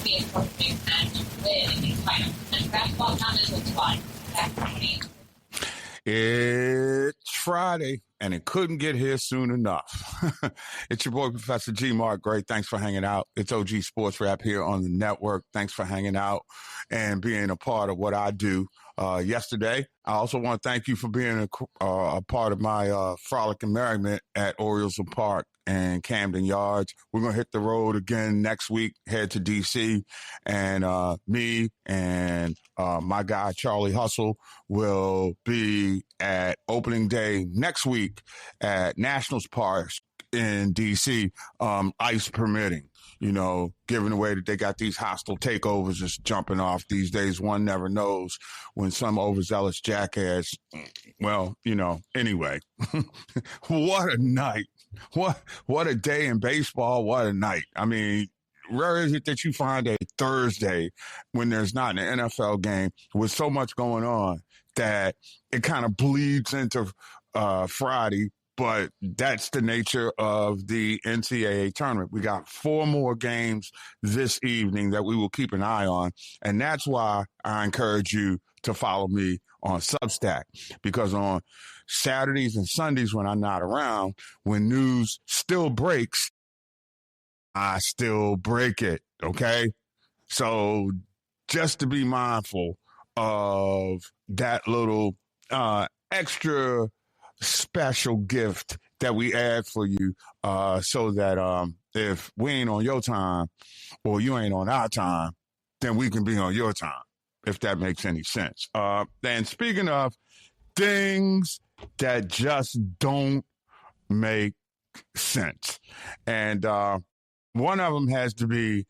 be a perfect match win in final. And basketball comments was fun. It's Friday, and it couldn't get here soon enough. It's your boy, Professor G. Mark. Great. Thanks for hanging out. It's OG Sports Rap here on the network. Thanks for hanging out and being a part of what I do yesterday. I also want to thank you for being a part of my frolic and merriment at Orioles Park and Camden Yards. We're going to hit the road again next week, head to D.C., and me and my guy, Charlie Hustle, will be at opening day next week at Nationals Park in D.C., ice permitting. You know, given the way that they got these hostile takeovers just jumping off these days, one never knows when some overzealous jackass, well, you know, anyway, what a night. What a day in baseball. What a night. I mean, rare is it that you find a Thursday when there's not an NFL game with so much going on that it kind of bleeds into Friday. But that's the nature of the NCAA tournament. We got 4 more games this evening that we will keep an eye on. And that's why I encourage you to follow me on Substack, because on Saturdays and Sundays when I'm not around, when news still breaks, I still break it, okay? So just to be mindful of that little extra special gift that we add for you, so that if we ain't on your time or you ain't on our time, then we can be on your time, if that makes any sense. And speaking of things that just don't make sense, and one of them has to be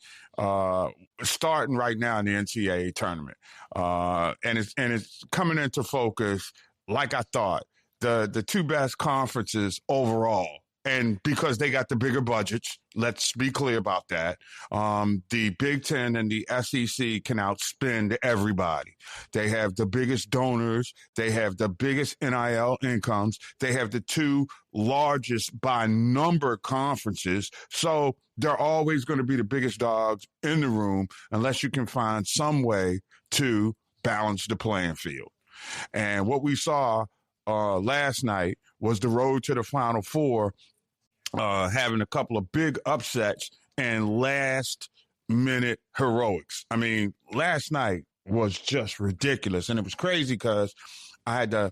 starting right now in the NCAA tournament, and it's coming into focus like I thought. The 2 best conferences overall, and because they got the bigger budgets, let's be clear about that. The Big Ten and the SEC can outspend everybody. They have the biggest donors. They have the biggest NIL incomes. They have the 2 largest by number conferences. So they're always going to be the biggest dogs in the room unless you can find some way to balance the playing field. And what we saw last night was the road to the Final Four, having a couple of big upsets and last-minute heroics. I mean, last night was just ridiculous, and it was crazy because I had to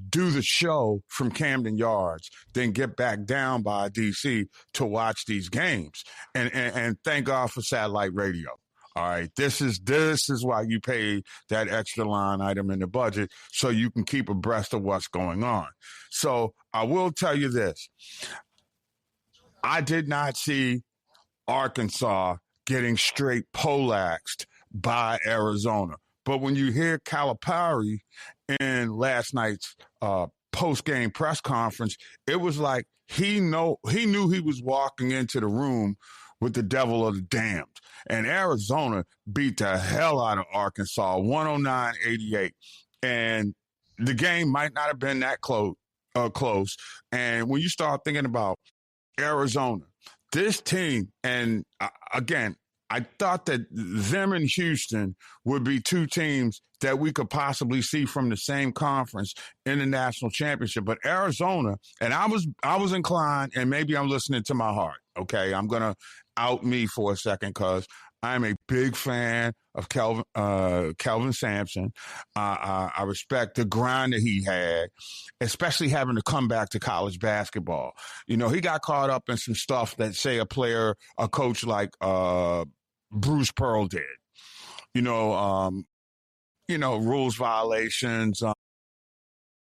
do the show from Camden Yards, then get back down by D.C. to watch these games, and thank God for satellite radio. All right, this is why you pay that extra line item in the budget, so you can keep abreast of what's going on. So I will tell you this. I did not see Arkansas getting straight poleaxed by Arizona. But when you hear Calipari in last night's post-game press conference, it was like he knew he was walking into the room with the devil of the damned. And Arizona beat the hell out of Arkansas, 109-88. And the game might not have been that close. And when you start thinking about Arizona, this team, and again, I thought that them and Houston would be 2 teams that we could possibly see from the same conference in the national championship. But Arizona, and I was inclined, and maybe I'm listening to my heart, okay? I'm going to out me for a second because I'm a big fan of Kelvin Sampson. I respect the grind that he had, especially having to come back to college basketball. You know, he got caught up in some stuff that, say, a coach like Bruce Pearl did. You know, rules violations,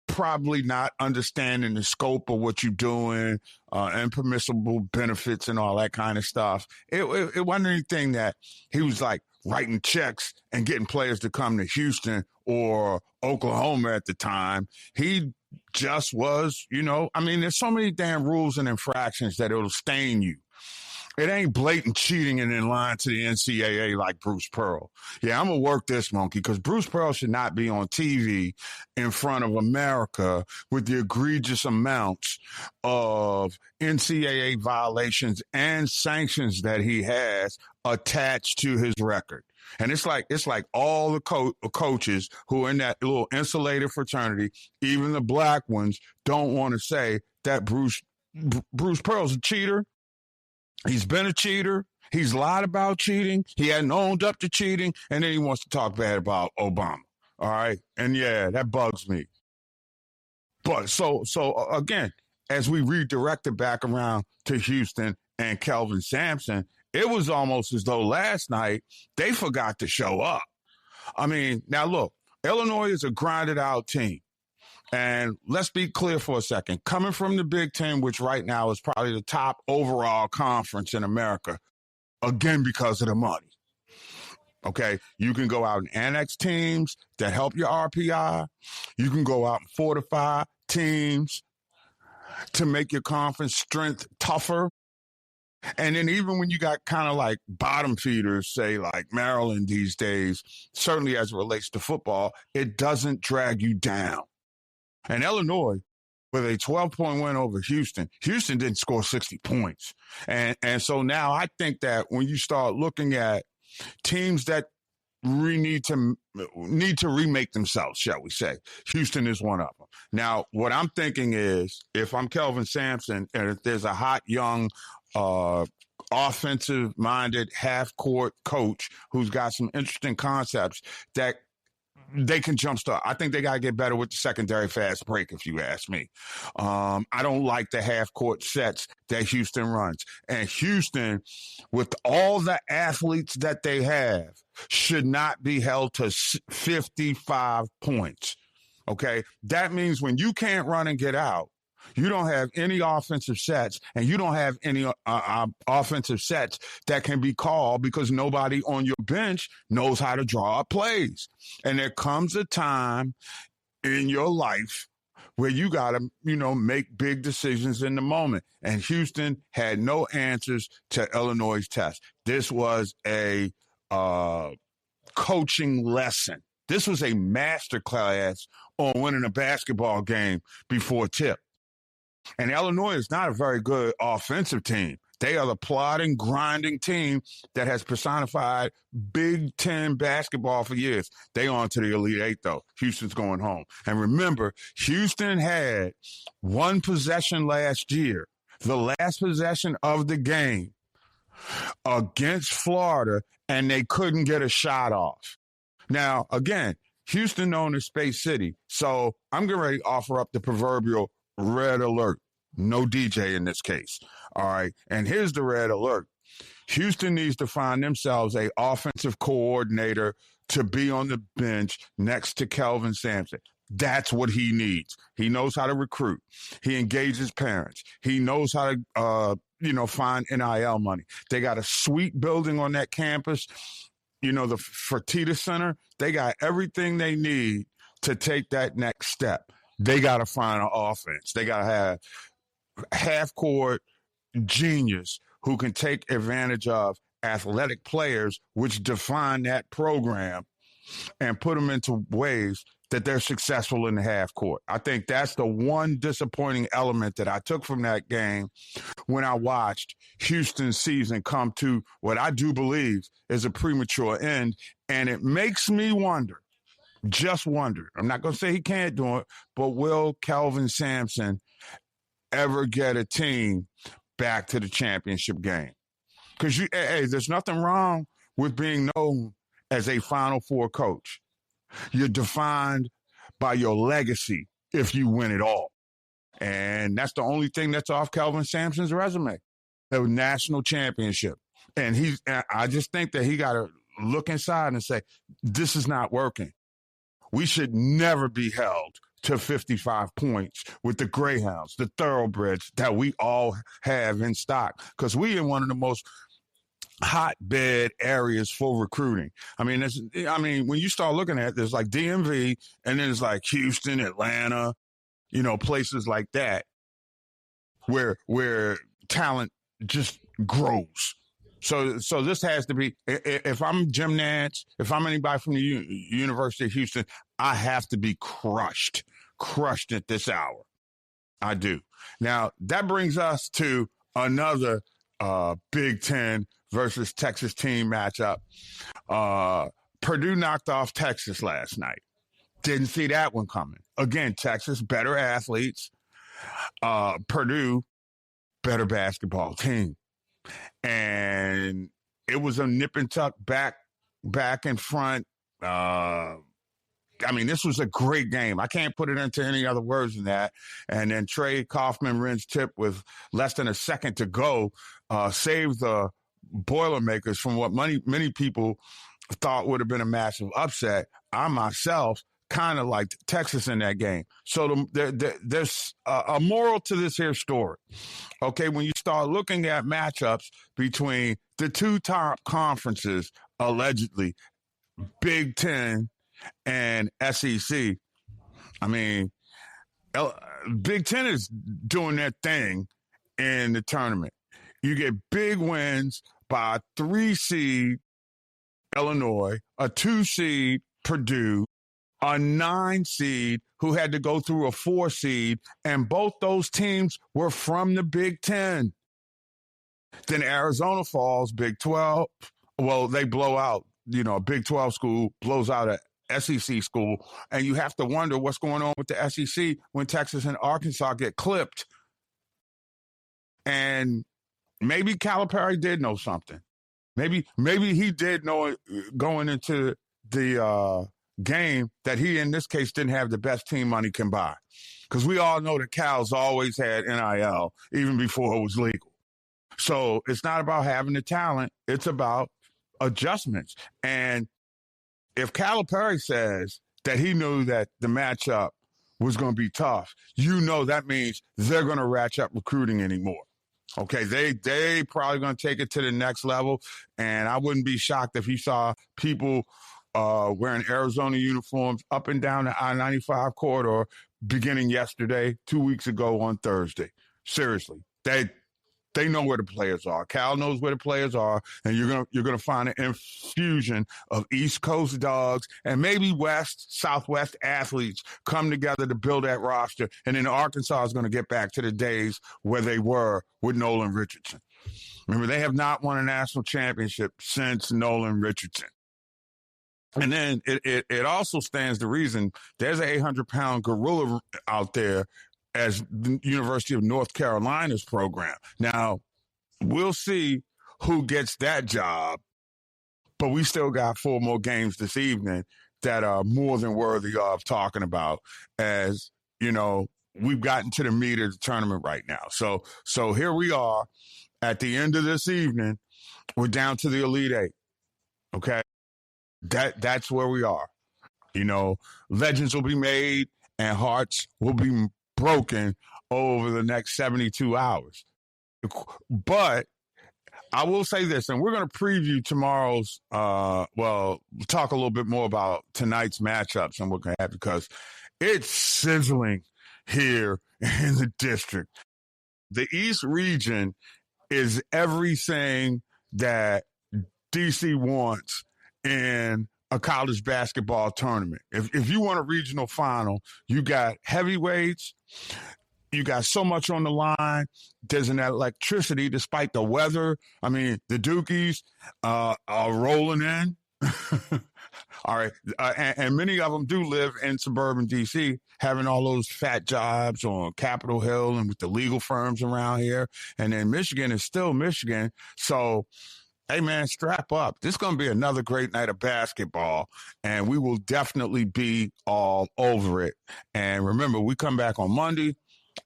probably not understanding the scope of what you're doing, impermissible benefits and all that kind of stuff. It wasn't anything that he was like writing checks and getting players to come to Houston or Oklahoma at the time. He just was, there's so many damn rules and infractions that it'll stain you. It ain't blatant cheating and in line to the NCAA like Bruce Pearl. Yeah, I'm going to work this monkey because Bruce Pearl should not be on TV in front of America with the egregious amounts of NCAA violations and sanctions that he has attached to his record. And it's like all the coaches who are in that little insulated fraternity, even the black ones, don't want to say that Bruce Pearl's a cheater. He's been a cheater. He's lied about cheating. He hadn't owned up to cheating. And then he wants to talk bad about Obama. All right. And yeah, that bugs me. But so again, as we redirect it back around to Houston and Kelvin Sampson, it was almost as though last night they forgot to show up. I mean, now look, Illinois is a grinded out team. And let's be clear for a second. Coming from the Big Ten, which right now is probably the top overall conference in America, again, because of the money. Okay, you can go out and annex teams that help your RPI. You can go out and fortify teams to make your conference strength tougher. And then even when you got kind of like bottom feeders, say like Maryland these days, certainly as it relates to football, it doesn't drag you down. And Illinois, with a 12-point win over Houston didn't score 60 points. And so now I think that when you start looking at teams that need to remake themselves, shall we say, Houston is one of them. Now, what I'm thinking is if I'm Kelvin Sampson and if there's a hot, young, offensive-minded half-court coach who's got some interesting concepts that they can jumpstart. I think they got to get better with the secondary fast break, if you ask me. I don't like the half-court sets that Houston runs. And Houston, with all the athletes that they have, should not be held to 55 points, okay? That means when you can't run and get out, you don't have any offensive sets, and you don't have any offensive sets that can be called because nobody on your bench knows how to draw up plays. And there comes a time in your life where you got to, make big decisions in the moment. And Houston had no answers to Illinois' test. This was a coaching lesson. This was a masterclass on winning a basketball game before tip. And Illinois is not a very good offensive team. They are the plodding, grinding team that has personified Big Ten basketball for years. They on to the Elite Eight, though. Houston's going home. And remember, Houston had one possession last year, the last possession of the game against Florida, and they couldn't get a shot off. Now, again, Houston known as Space City. So I'm getting ready to offer up the proverbial red alert. No DJ in this case. All right. And here's the red alert. Houston needs to find themselves a offensive coordinator to be on the bench next to Kelvin Sampson. That's what he needs. He knows how to recruit. He engages parents. He knows how to, find NIL money. They got a sweet building on that campus. The Fertitta Center. They got everything they need to take that next step. They got to find an offense. They got to have half-court genius who can take advantage of athletic players, which define that program, and put them into ways that they're successful in the half-court. I think that's the one disappointing element that I took from that game when I watched Houston's season come to what I do believe is a premature end, and it makes me wonder. Just wonder. I'm not going to say he can't do it, but will Kelvin Sampson ever get a team back to the championship game? Because there's nothing wrong with being known as a Final Four coach. You're defined by your legacy if you win it all. And that's the only thing that's off Kelvin Sampson's resume, a national championship. And I just think that he got to look inside and say, this is not working. We should never be held to 55 points with the Greyhounds, the thoroughbreds that we all have in stock, because we in one of the most hotbed areas for recruiting. I mean, when you start looking at it, there's like DMV, and then there's like Houston, Atlanta, places like that where talent just grows. So this has to be, if I'm Jim Nantz, if I'm anybody from the University of Houston, I have to be crushed at this hour. I do. Now, that brings us to another Big Ten versus Texas team matchup. Purdue knocked off Texas last night. Didn't see that one coming. Again, Texas, better athletes. Purdue, better basketball team. And it was a nip and tuck back and front. This was a great game. I can't put it into any other words than that. And then Trey Kaufman-Ren's tip with less than a second to go saved the Boilermakers from what many people thought would have been a massive upset. I myself kind of liked Texas in that game. So there's a moral to this here story. Okay, when you start looking at matchups between the two top conferences, allegedly, Big Ten and SEC, Big Ten is doing their thing in the tournament. You get big wins by a 3-seed Illinois, a 2-seed Purdue, a 9-seed who had to go through a 4-seed, and both those teams were from the Big Ten. Then Arizona falls, Big 12. Well, they blow out, a Big 12 school blows out a SEC school, and you have to wonder what's going on with the SEC when Texas and Arkansas get clipped. And maybe Calipari did know something. Maybe he did know it going into the game that he, in this case, didn't have the best team money can buy. Because we all know that Cal's always had NIL, even before it was legal. So it's not about having the talent. It's about adjustments. And if Calipari says that he knew that the matchup was going to be tough, that means they're going to ratchet up recruiting anymore. Okay, they probably going to take it to the next level, and I wouldn't be shocked if you saw people wearing Arizona uniforms up and down the I-95 corridor beginning yesterday, 2 weeks ago on Thursday. Seriously, they know where the players are. Cal knows where the players are, and you're gonna find an infusion of East Coast dogs and maybe Southwest athletes come together to build that roster. And then Arkansas is going to get back to the days where they were with Nolan Richardson. Remember, they have not won a national championship since Nolan Richardson. And then it also stands to reason there's an 800-pound gorilla out there as the University of North Carolina's program. Now, we'll see who gets that job, but we still got 4 more games this evening that are more than worthy of talking about, as, we've gotten to the meat of the tournament right now. So here we are at the end of this evening. We're down to the Elite Eight, okay? That's where we are. Legends will be made and hearts will be broken over the next 72 hours. But I will say this, and we're going to preview tomorrow's, we'll talk a little bit more about tonight's matchups and what can happen, because it's sizzling here in the district. The East region is everything that DC wants in a college basketball tournament. If you want a regional final, you got heavyweights, you got so much on the line. There's an electricity despite the weather. The Dukies are rolling in. All right. And many of them do live in suburban D.C., having all those fat jobs on Capitol Hill and with the legal firms around here. And then Michigan is still Michigan. So, hey, man, strap up. This is going to be another great night of basketball, and we will definitely be all over it. And remember, we come back on Monday.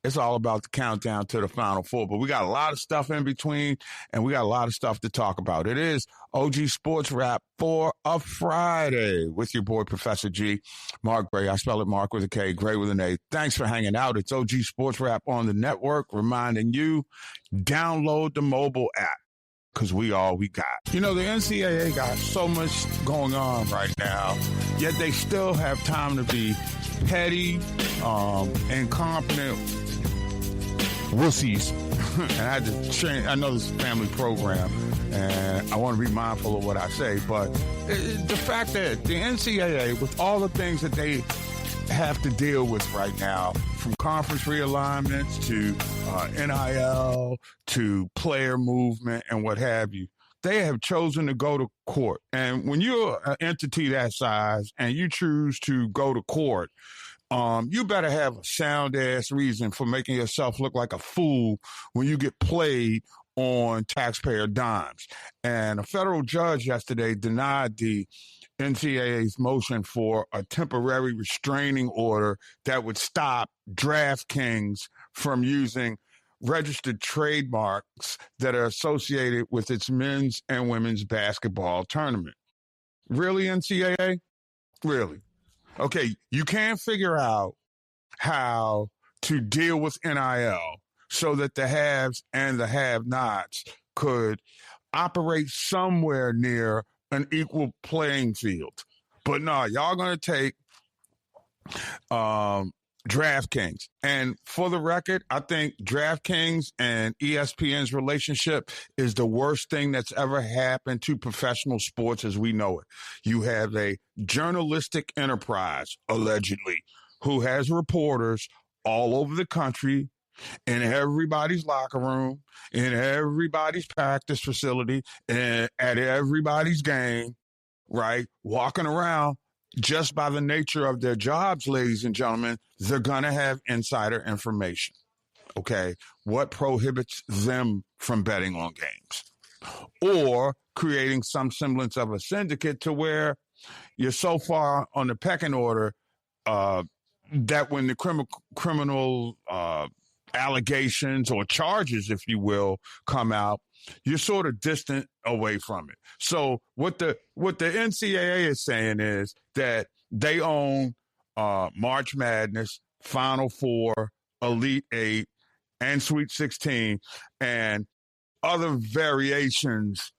It's all about the countdown to the Final Four, but we got a lot of stuff in between, and we got a lot of stuff to talk about. It is OG Sports Wrap for a Friday with your boy, Professor G, Mark Gray. I spell it Mark with a K, Gray with an A. Thanks for hanging out. It's OG Sports Wrap on the network, reminding you, download the mobile app, because we all we got. The NCAA got so much going on right now, yet they still have time to be petty, incompetent wussies. And I had to change. I know this is a family program, and I want to be mindful of what I say, but the fact that the NCAA, with all the things that they have to deal with right now, from conference realignments to NIL to player movement and what have you, they have chosen to go to court. And when you're an entity that size and you choose to go to court, you better have a sound-ass reason for making yourself look like a fool when you get played on taxpayer dimes. And a federal judge yesterday denied the NCAA's motion for a temporary restraining order that would stop DraftKings from using registered trademarks that are associated with its men's and women's basketball tournament. Really, NCAA? Really? Okay, you can't figure out how to deal with NIL so that the haves and the have-nots could operate somewhere near an equal playing field. But no, y'all going to take DraftKings. And for the record, I think DraftKings and ESPN's relationship is the worst thing that's ever happened to professional sports as we know it. You have a journalistic enterprise, allegedly, who has reporters all over the country, in everybody's locker room, in everybody's practice facility, and at everybody's game, right? Walking around. Just by the nature of their jobs, ladies and gentlemen, they're going to have insider information, okay? What prohibits them from betting on games? Or creating some semblance of a syndicate to where you're so far on the pecking order that when the criminal allegations or charges, if you will, come out, you're sort of distant away from it. So what the NCAA is saying is that they own March Madness, Final Four, Elite Eight, and Sweet 16, and other variations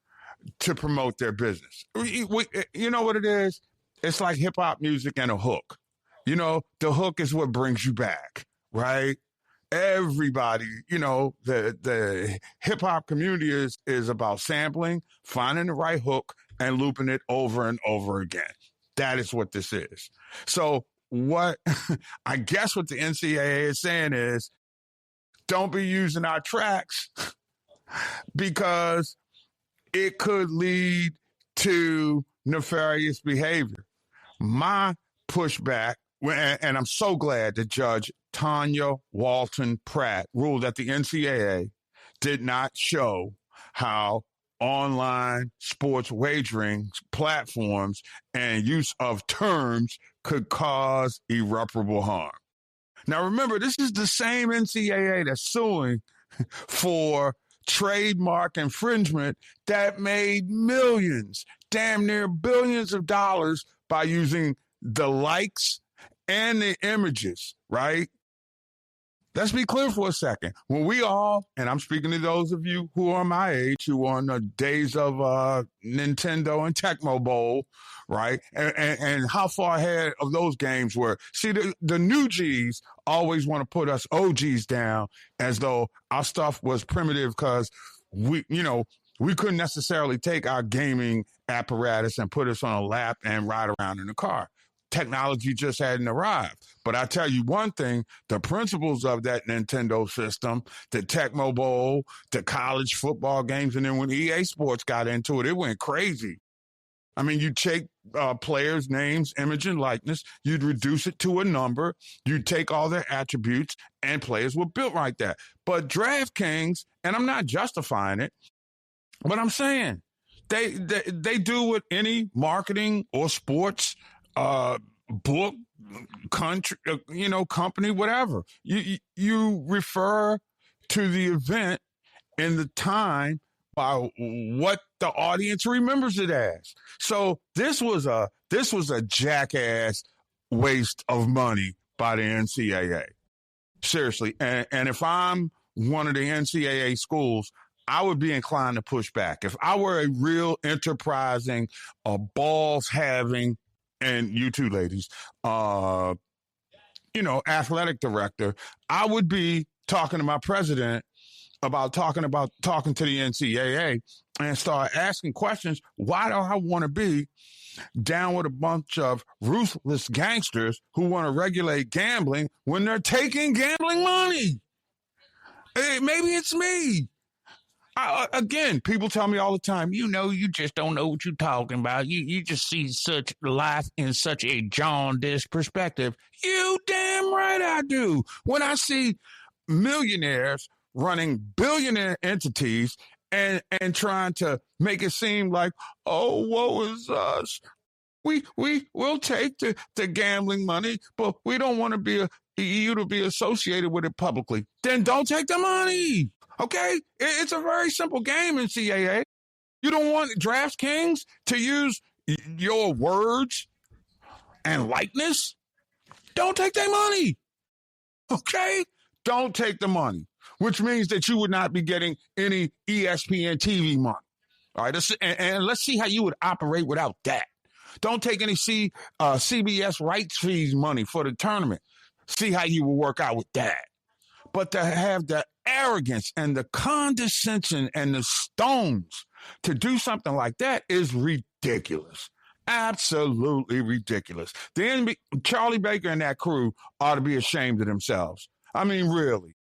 to promote their business. You know what it is? It's like hip-hop music and a hook. You know, the hook is what brings you back, right? Everybody, you know, the hip hop community is about sampling, finding the right hook, and looping it over and over again. That is what this is. So what I guess what the NCAA is saying is, don't be using our tracks because it could lead to nefarious behavior. My pushback, and I'm so glad that Judge Tanya Walton Pratt ruled that the NCAA did not show how online sports wagering platforms and use of terms could cause irreparable harm. Now, remember, this is the same NCAA that's suing for trademark infringement that made millions, damn near billions of dollars by using the likes and the images, right? Let's be clear for a second. When we all, and I'm speaking to those of you who are my age, who are on the days of Nintendo and Tecmo Bowl, right? And how far ahead of those games were. See, the new Gs always want to put us OGs down as though our stuff was primitive because we couldn't necessarily take our gaming apparatus and put us on a lap and ride around in a car. Technology just hadn't arrived. But I tell you one thing, the principles of that Nintendo system, the Tecmo Bowl, the college football games, and then when EA Sports got into it went crazy. I mean, you take players' names, image, and likeness, you'd reduce it to a number, you'd take all their attributes, and players were built like that. But DraftKings, and I'm not justifying it, but I'm saying they do what any marketing or sports book, country, company, whatever. You refer to the event in the time by what the audience remembers it as. So this was a jackass waste of money by the NCAA. Seriously. And if I'm one of the NCAA schools, I would be inclined to push back. If I were a real enterprising, balls having, and you too, ladies, athletic director, I would be talking to my president about talking to the NCAA and start asking questions. Why do I want to be down with a bunch of ruthless gangsters who want to regulate gambling when they're taking gambling money? Maybe it's me. Again, people tell me all the time, you just don't know what you're talking about. You just see such life in such a jaundiced perspective. You damn right I do. When I see millionaires running billionaire entities and trying to make it seem like, oh, woe is us. We'll take the gambling money, but we don't want you to be associated with it publicly. Then don't take the money. Okay? It's a very simple game, NCAA. You don't want DraftKings to use your words and likeness? Don't take their money. Okay? Don't take the money, which means that you would not be getting any ESPN TV money. All right? And let's see how you would operate without that. Don't take any CBS rights fees money for the tournament. See how you will work out with that. But to have the arrogance and the condescension and the stones to do something like that is ridiculous. Absolutely ridiculous. Charlie Baker and that crew ought to be ashamed of themselves. I mean, really.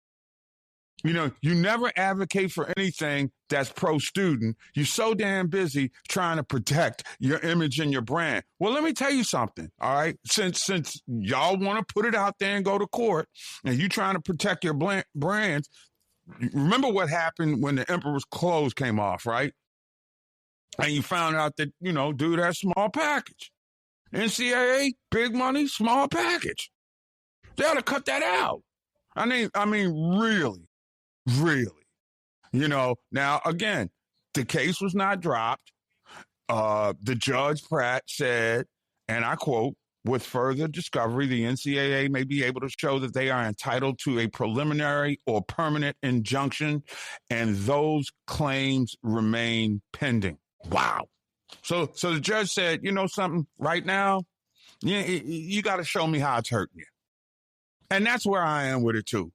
You never advocate for anything that's pro-student. You're so damn busy trying to protect your image and your brand. Well, let me tell you something, all right? Since y'all want to put it out there and go to court, and you trying to protect your brands, remember what happened when the Emperor's clothes came off, right? And you found out that, dude has small package. NCAA, big money, small package. They ought to cut that out. I mean, really. Now, again, the case was not dropped. The Judge Pratt said, and I quote, with further discovery, the NCAA may be able to show that they are entitled to a preliminary or permanent injunction, and those claims remain pending. Wow. So the judge said, something, right now, you got to show me how it's hurting you. And that's where I am with it, too.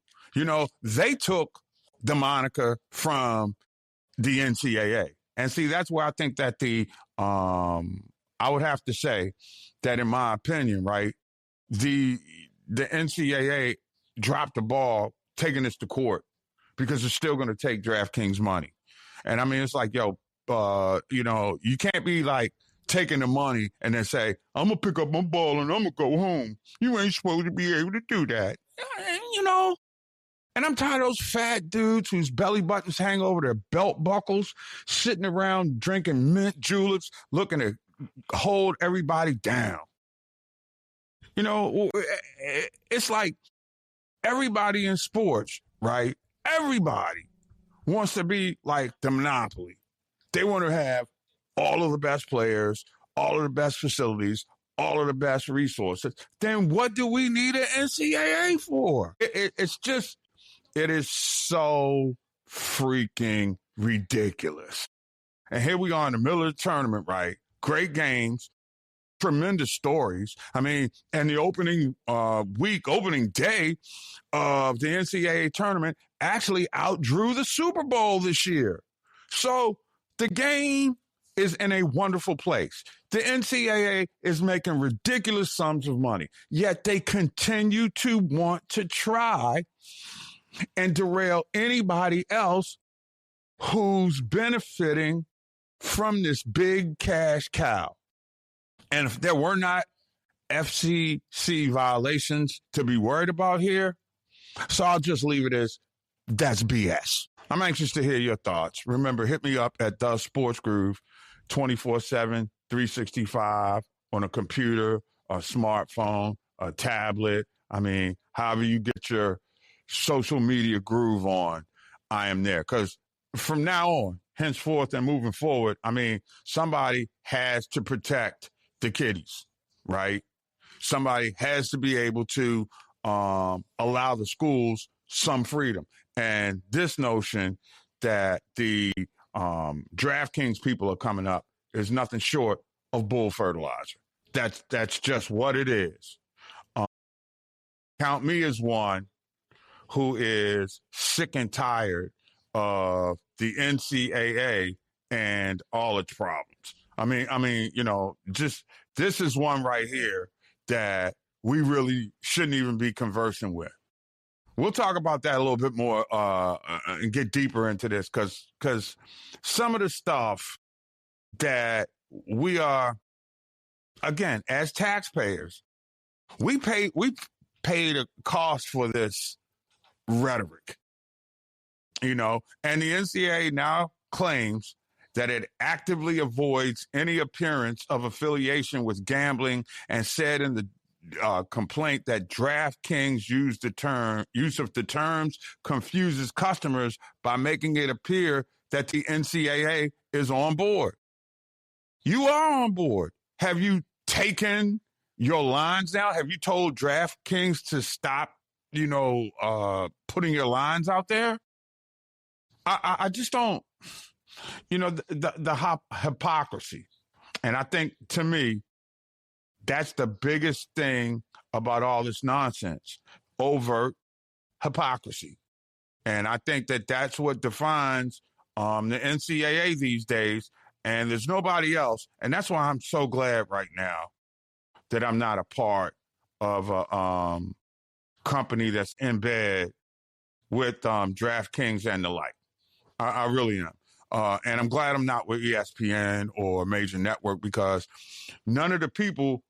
They took the moniker from the NCAA. And see, that's where I think that I would have to say that, in my opinion, right, the NCAA dropped the ball taking this to court because it's still going to take DraftKings money. And I mean, it's like, you can't be like taking the money and then say, I'm going to pick up my ball and I'm going to go home. You ain't supposed to be able to do that. And I'm tired of those fat dudes whose belly buttons hang over their belt buckles, sitting around drinking mint juleps, looking to hold everybody down. It's like everybody in sports, right? Everybody wants to be like the monopoly. They want to have all of the best players, all of the best facilities, all of the best resources. Then what do we need an NCAA for? It is so freaking ridiculous. And here we are in the middle of the tournament, right? Great games, tremendous stories. I mean, and the opening day of the NCAA tournament actually outdrew the Super Bowl this year. So the game is in a wonderful place. The NCAA is making ridiculous sums of money, yet they continue to want to try and derail anybody else who's benefiting from this big cash cow. And if there were not FCC violations to be worried about here, so I'll just leave it as that's BS. I'm anxious to hear your thoughts. Remember, hit me up at The Sports Groove 24/7, 365 on a computer, a smartphone, a tablet. I mean, however you get your social media groove on, I am there. Because from now on, henceforth and moving forward, I mean, somebody has to protect the kiddies, right? Somebody has to be able to allow the schools some freedom. And this notion that the DraftKings people are coming up is nothing short of bull fertilizer. That's just what it is. Count me as one who is sick and tired of the NCAA and all its problems. I mean, just this is one right here that we really shouldn't even be conversing with. We'll talk about that a little bit more and get deeper into this because some of the stuff that we are, again, as taxpayers, we paid a cost for this rhetoric, and the NCAA now claims that it actively avoids any appearance of affiliation with gambling and said in the complaint that DraftKings use of the terms confuses customers by making it appear that the NCAA is on board. You are on board. Have you taken your lines down? Have you told DraftKings to stop, putting your lines out there? I just don't, the hypocrisy. And I think, to me, that's the biggest thing about all this nonsense, overt hypocrisy. And I think that that's what defines the NCAA these days, and there's nobody else. And that's why I'm so glad right now that I'm not a part of a company that's in bed with DraftKings and the like. I really am. And I'm glad I'm not with ESPN or a major network, because none of the people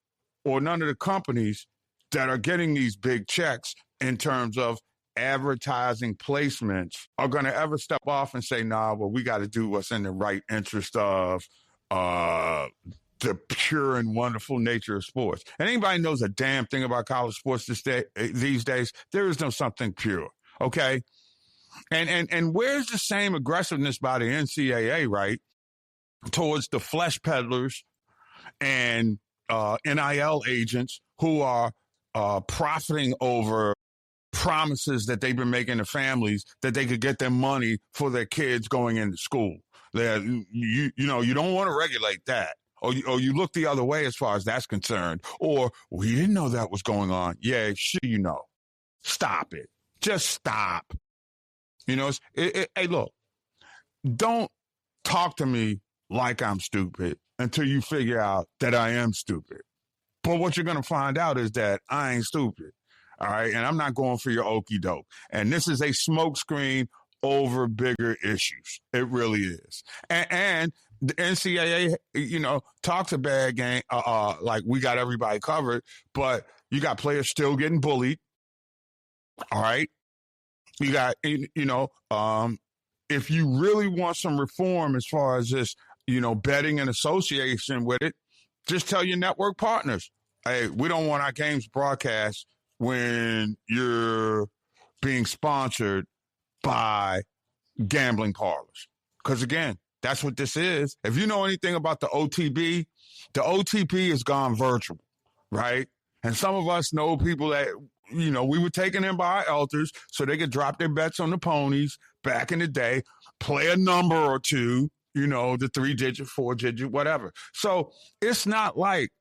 or none of the companies that are getting these big checks in terms of advertising placements are going to ever step off and say, nah, well, we got to do what's in the right interest of the pure and wonderful nature of sports. And anybody knows a damn thing about college sports these days, there is no something pure, okay? And where's the same aggressiveness by the NCAA, right, towards the flesh peddlers and NIL agents who are profiting over promises that they've been making to families that they could get their money for their kids going into school? You don't want to regulate that. Or you look the other way as far as that's concerned. Or, we didn't know that was going on. Yeah, sure you know. Stop it. Just stop. Hey, look, don't talk to me like I'm stupid until you figure out that I am stupid. But what you're going to find out is that I ain't stupid, all right? And I'm not going for your okey doke. And this is a smokescreen over bigger issues. It really is. And the NCAA, talks a bad game, like we got everybody covered, but you got players still getting bullied, all right? You got, if you really want some reform as far as this, betting and association with it, just tell your network partners, hey, we don't want our games broadcast when you're being sponsored by gambling parlors. Because, again, that's what this is. If you know anything about the OTB has gone virtual, right? And some of us know people that, we were taken in by our elders so they could drop their bets on the ponies back in the day, play a number or two, the 3-digit, 4-digit, whatever. So it's not like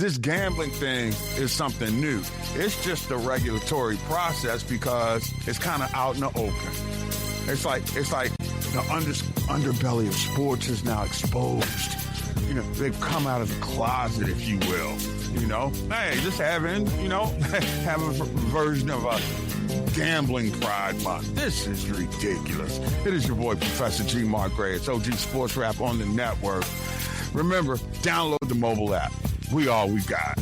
this gambling thing is something new. It's just a regulatory process because it's kind of out in the open. It's like the underbelly of sports is now exposed. They've come out of the closet, if you will. Hey, just having, have a version of a gambling pride month. This is ridiculous. It is your boy, Professor G. Mark Gray. It's OG Sports Rap on the network. Remember, download the mobile app. We all we got.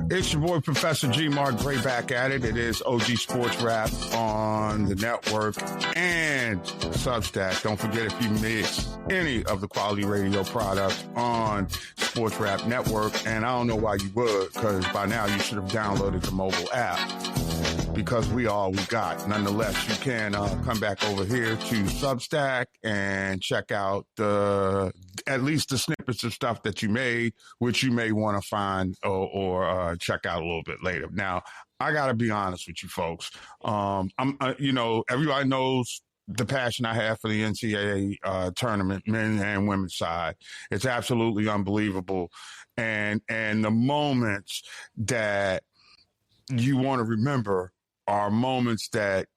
It's your boy, Professor G. Mark Gray, back at it. It is OG Sports Rap on the network and Substack. Don't forget, if you miss any of the quality radio products on Sports Rap Network, and I don't know why you would, because by now you should have downloaded the mobile app, because we all we got. Nonetheless, you can come back over here to Substack and check out at least the snippets of stuff that you made, which you may want to find or check out a little bit later. Now, I got to be honest with you folks. Everybody knows the passion I have for the NCAA tournament, men and women's side. It's absolutely unbelievable. And the moments that you want to remember are moments that,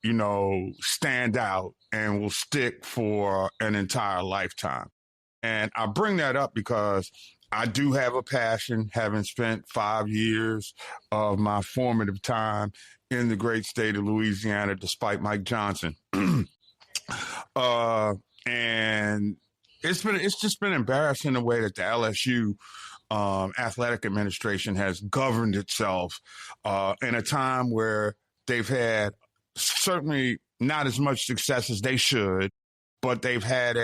stand out and will stick for an entire lifetime. And I bring that up because I do have a passion, having spent 5 years of my formative time in the great state of Louisiana, despite Mike Johnson. And it's just been embarrassing the way that the LSU athletic administration has governed itself in a time where they've had certainly not as much success as they should, but they've had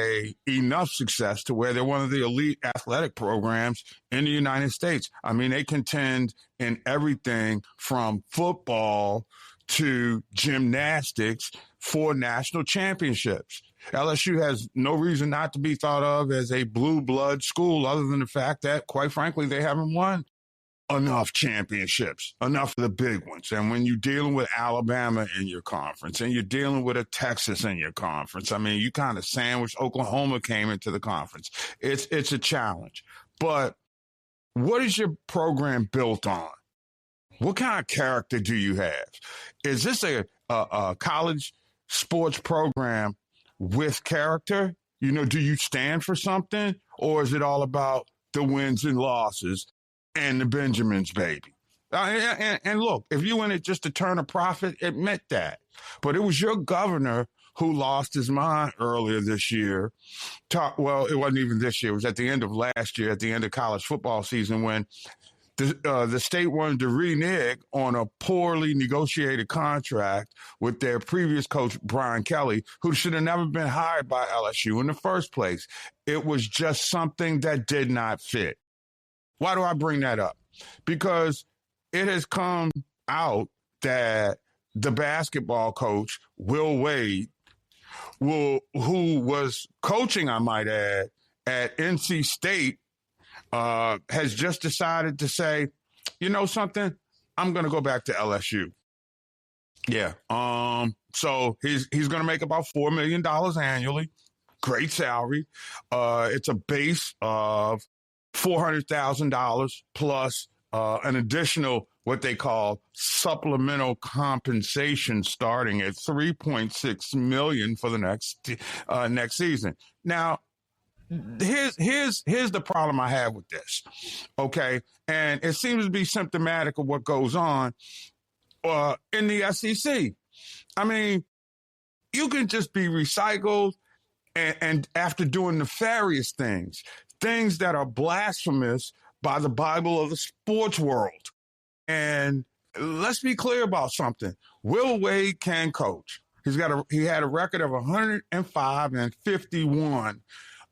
enough success to where they're one of the elite athletic programs in the United States. I mean, they contend in everything from football to gymnastics for national championships. LSU has no reason not to be thought of as a blue blood school, other than the fact that, quite frankly, they haven't won enough championships, enough of the big ones. And when you're dealing with Alabama in your conference and you're dealing with a Texas in your conference, I mean, you kind of sandwich. Oklahoma came into the conference. It's a challenge. But what is your program built on? What kind of character do you have? Is this a college sports program with character? Do you stand for something? Or is it all about the wins and losses and the Benjamins, baby? And look, if you in it just to turn a profit, admit that. But it was your governor who lost his mind earlier this year. Well, it wasn't even this year. It was at the end of last year, at the end of college football season, when the state wanted to renege on a poorly negotiated contract with their previous coach, Brian Kelly, who should have never been hired by LSU in the first place. It was just something that did not fit. Why do I bring that up? Because it has come out that the basketball coach, Will Wade, who was coaching, I might add, at NC State, has just decided to say, something, I'm going to go back to LSU. Yeah. So he's going to make about $4 million annually. Great salary. It's a base of $400,000 plus an additional what they call supplemental compensation starting at $3.6 million for the next season. Now, here's the problem I have with this, okay? And it seems to be symptomatic of what goes on in the SEC. I mean, you can just be recycled and after doing nefarious things that are blasphemous by the Bible of the sports world. And let's be clear about something. Will Wade can coach. He had a record of 105 and 51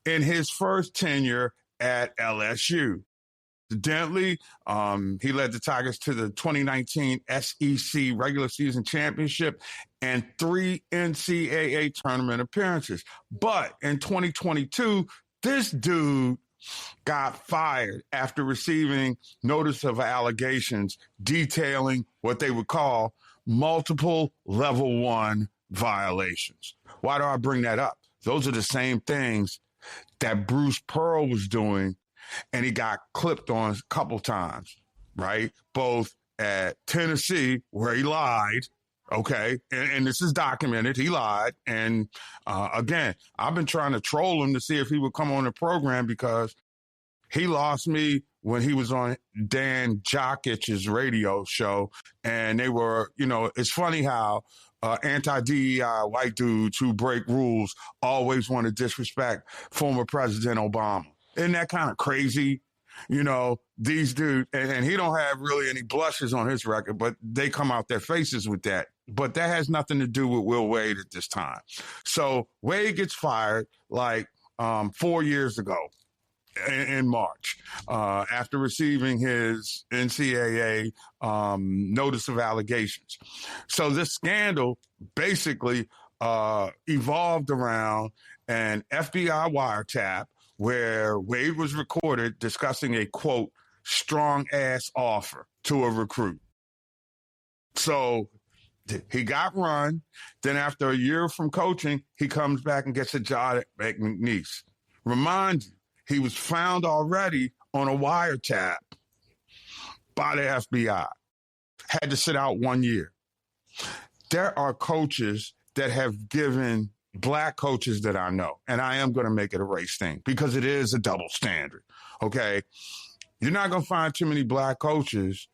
in his first tenure at LSU. Incidentally, he led the Tigers to the 2019 SEC regular season championship and 3 NCAA tournament appearances. But in 2022, this dude got fired after receiving notice of allegations detailing what they would call multiple level 1 violations. Why do I bring that up? Those are the same things that Bruce Pearl was doing, and he got clipped on a couple times, right? Both at Tennessee, where he lied, okay? And this is documented. He lied. And again, I've been trying to troll him to see if he would come on the program because he lost me when he was on Dan Jokic's radio show. And they were, it's funny how anti-DEI white dudes who break rules always want to disrespect former President Obama. Isn't that kind of crazy? These dudes, and he don't have really any blushes on his record, but they come out their faces with that. But that has nothing to do with Will Wade at this time. So Wade gets fired like 4 years ago in March after receiving his NCAA notice of allegations. So this scandal basically evolved around an FBI wiretap where Wade was recorded discussing a, quote, strong-ass offer to a recruit. So He got run. Then after a year from coaching, he comes back and gets a job at McNeese. Remind you, he was found already on a wiretap by the FBI. Had to sit out 1 year. There are coaches that have given black coaches that I know, and I am going to make it a race thing because it is a double standard, okay? You're not going to find too many black coaches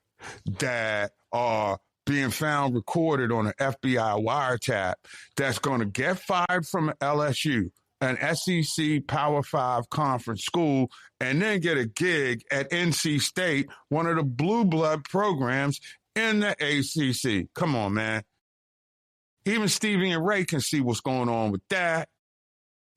that are being found recorded on an FBI wiretap that's going to get fired from LSU, an SEC Power 5 conference school, and then get a gig at NC State, one of the blue blood programs in the ACC. Come on, man. Even Stevie and Ray can see what's going on with that.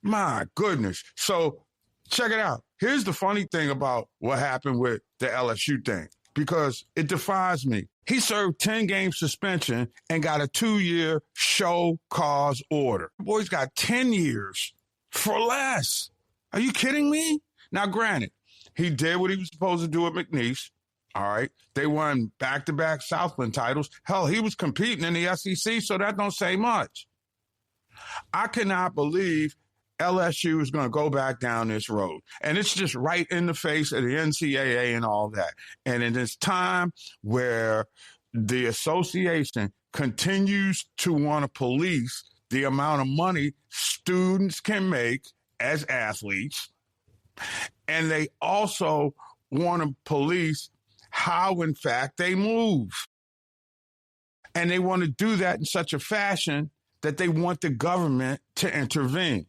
My goodness. So check it out. Here's the funny thing about what happened with the LSU thing, because it defies me. He served 10-game suspension and got a 2-year show cause order. The boy's got 10 years for less. Are you kidding me? Now, granted, he did what he was supposed to do at McNeese. All right. They won back-to-back Southland titles. Hell, he was competing in the SEC, so that don't say much. I cannot believe LSU is going to go back down this road. And it's just right in the face of the NCAA and all that. And in this time where the association continues to want to police the amount of money students can make as athletes, and they also want to police how, in fact, they move. And they want to do that in such a fashion that they want the government to intervene.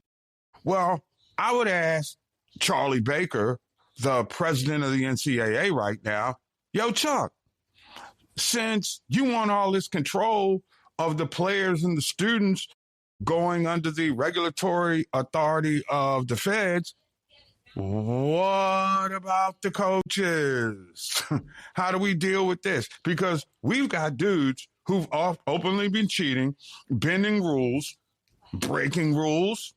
Well, I would ask Charlie Baker, the president of the NCAA right now, yo, Chuck, since you want all this control of the players and the students going under the regulatory authority of the feds, what about the coaches? How do we deal with this? Because we've got dudes who've openly been cheating, bending rules, breaking rules,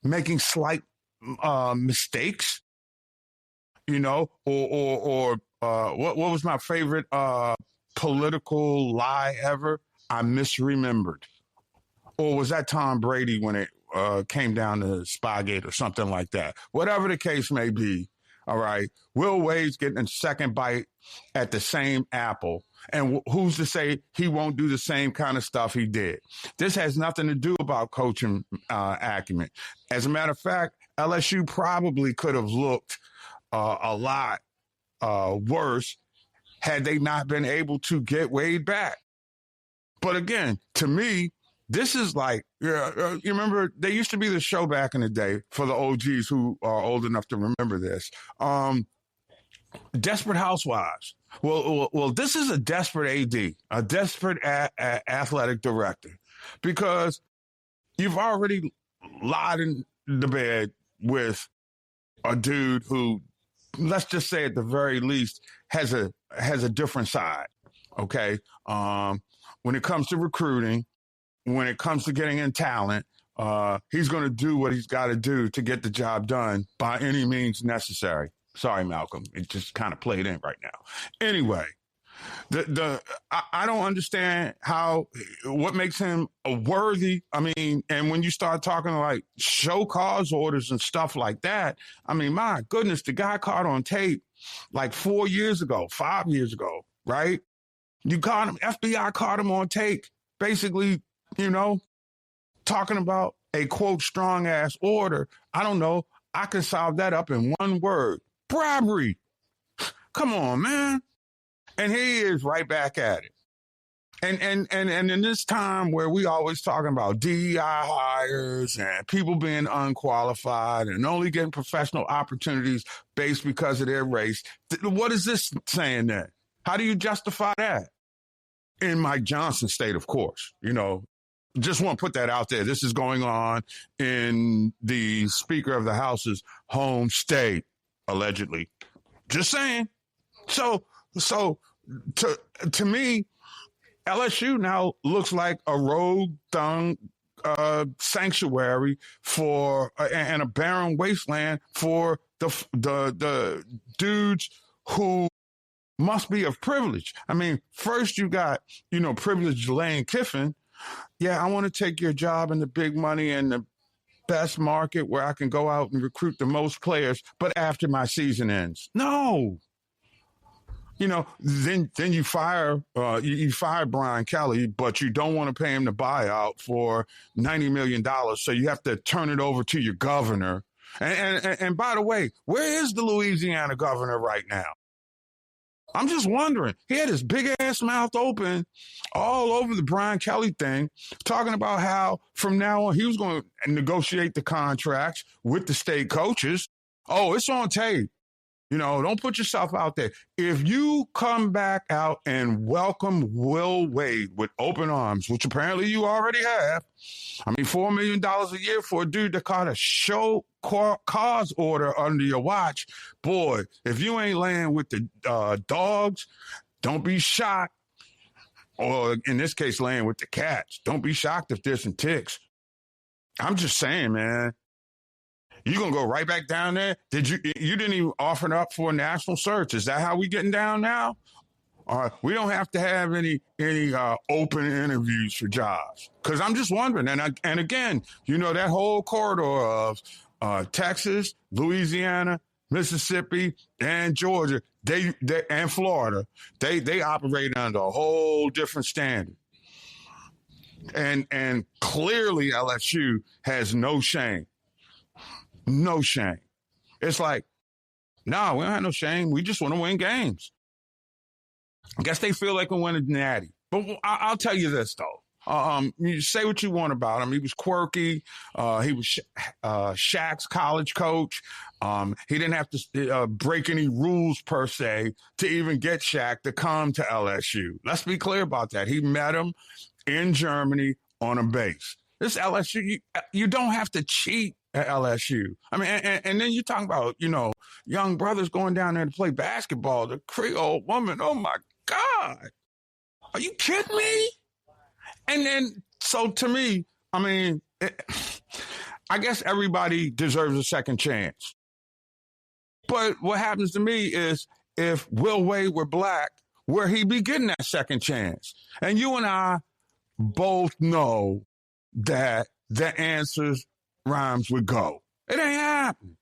making slight mistakes, or what was my favorite political lie ever? I misremembered. Or was that Tom Brady when it came down to Spygate or something like that? Whatever the case may be, all right, Will Wade's getting a second bite at the same apple. And who's to say he won't do the same kind of stuff he did? This has nothing to do about coaching acumen. As a matter of fact, LSU probably could have looked a lot worse had they not been able to get Wade back. But again, to me, this is like, you remember, there used to be the show back in the day for the OGs who are old enough to remember this. Desperate Housewives. Well, this is a desperate AD, a desperate athletic director, because you've already lied in the bed with a dude who, let's just say at the very least, has a different side. Okay, when it comes to recruiting, when it comes to getting in talent, he's going to do what he's got to do to get the job done by any means necessary. Sorry, Malcolm. It just kind of played in right now. Anyway, I don't understand what makes him a worthy. I mean, and when you start talking like show cause orders and stuff like that, I mean, my goodness, the guy caught on tape like 5 years ago, right? You caught him, FBI caught him on tape, basically, talking about a quote strong ass order. I don't know. I can solve that up in one word. Bribery. Come on, man. And he is right back at it. And in this time where we always talking about DEI hires and people being unqualified and only getting professional opportunities based because of their race, what is this saying then? How do you justify that? In Mike Johnson's state, of course, just want to put that out there. This is going on in the Speaker of the House's home state, allegedly. Just saying. So to me, LSU now looks like a rogue dung sanctuary and a barren wasteland for the dudes who must be of privilege. I mean, first you got, privileged Lane Kiffin. Yeah, I want to take your job in the big money and the best market where I can go out and recruit the most players, but after my season ends. No. Then you fire you fire Brian Kelly, but you don't want to pay him the buyout for $90 million. So you have to turn it over to your governor. And by the way, where is the Louisiana governor right now? I'm just wondering. He had his big ass mouth open all over the Brian Kelly thing, talking about how from now on he was going to negotiate the contracts with the state coaches. Oh, it's on tape. Don't put yourself out there. If you come back out and welcome Will Wade with open arms, which apparently you already have, I mean, $4 million a year for a dude that caught a show cause order under your watch. Boy, if you ain't laying with the dogs, don't be shocked. Or in this case, laying with the cats. Don't be shocked if there's some ticks. I'm just saying, man. You gonna go right back down there? You didn't even offer up for a national search? Is that how we getting down now? We don't have to have any open interviews for jobs. Because I'm just wondering. And again, that whole corridor of Texas, Louisiana, Mississippi, and Georgia, they and Florida, they operate under a whole different standard. And clearly LSU has no shame. No shame. It's like, no, we don't have no shame. We just want to win games. I guess they feel like we win a natty. But I'll tell you this, though. You say what you want about him. He was quirky. He was Shaq's college coach. He didn't have to break any rules, per se, to even get Shaq to come to LSU. Let's be clear about that. He met him in Germany on a base. This LSU, you don't have to cheat at LSU. I mean, and then you talk about, young brothers going down there to play basketball, the Creole woman. Oh, my God. Are you kidding me? And then, so to me, I mean, I guess everybody deserves a second chance. But what happens to me is if Will Wade were black, where he'd be getting that second chance. And you and I both know that the answers rhymes with go. It ain't happening.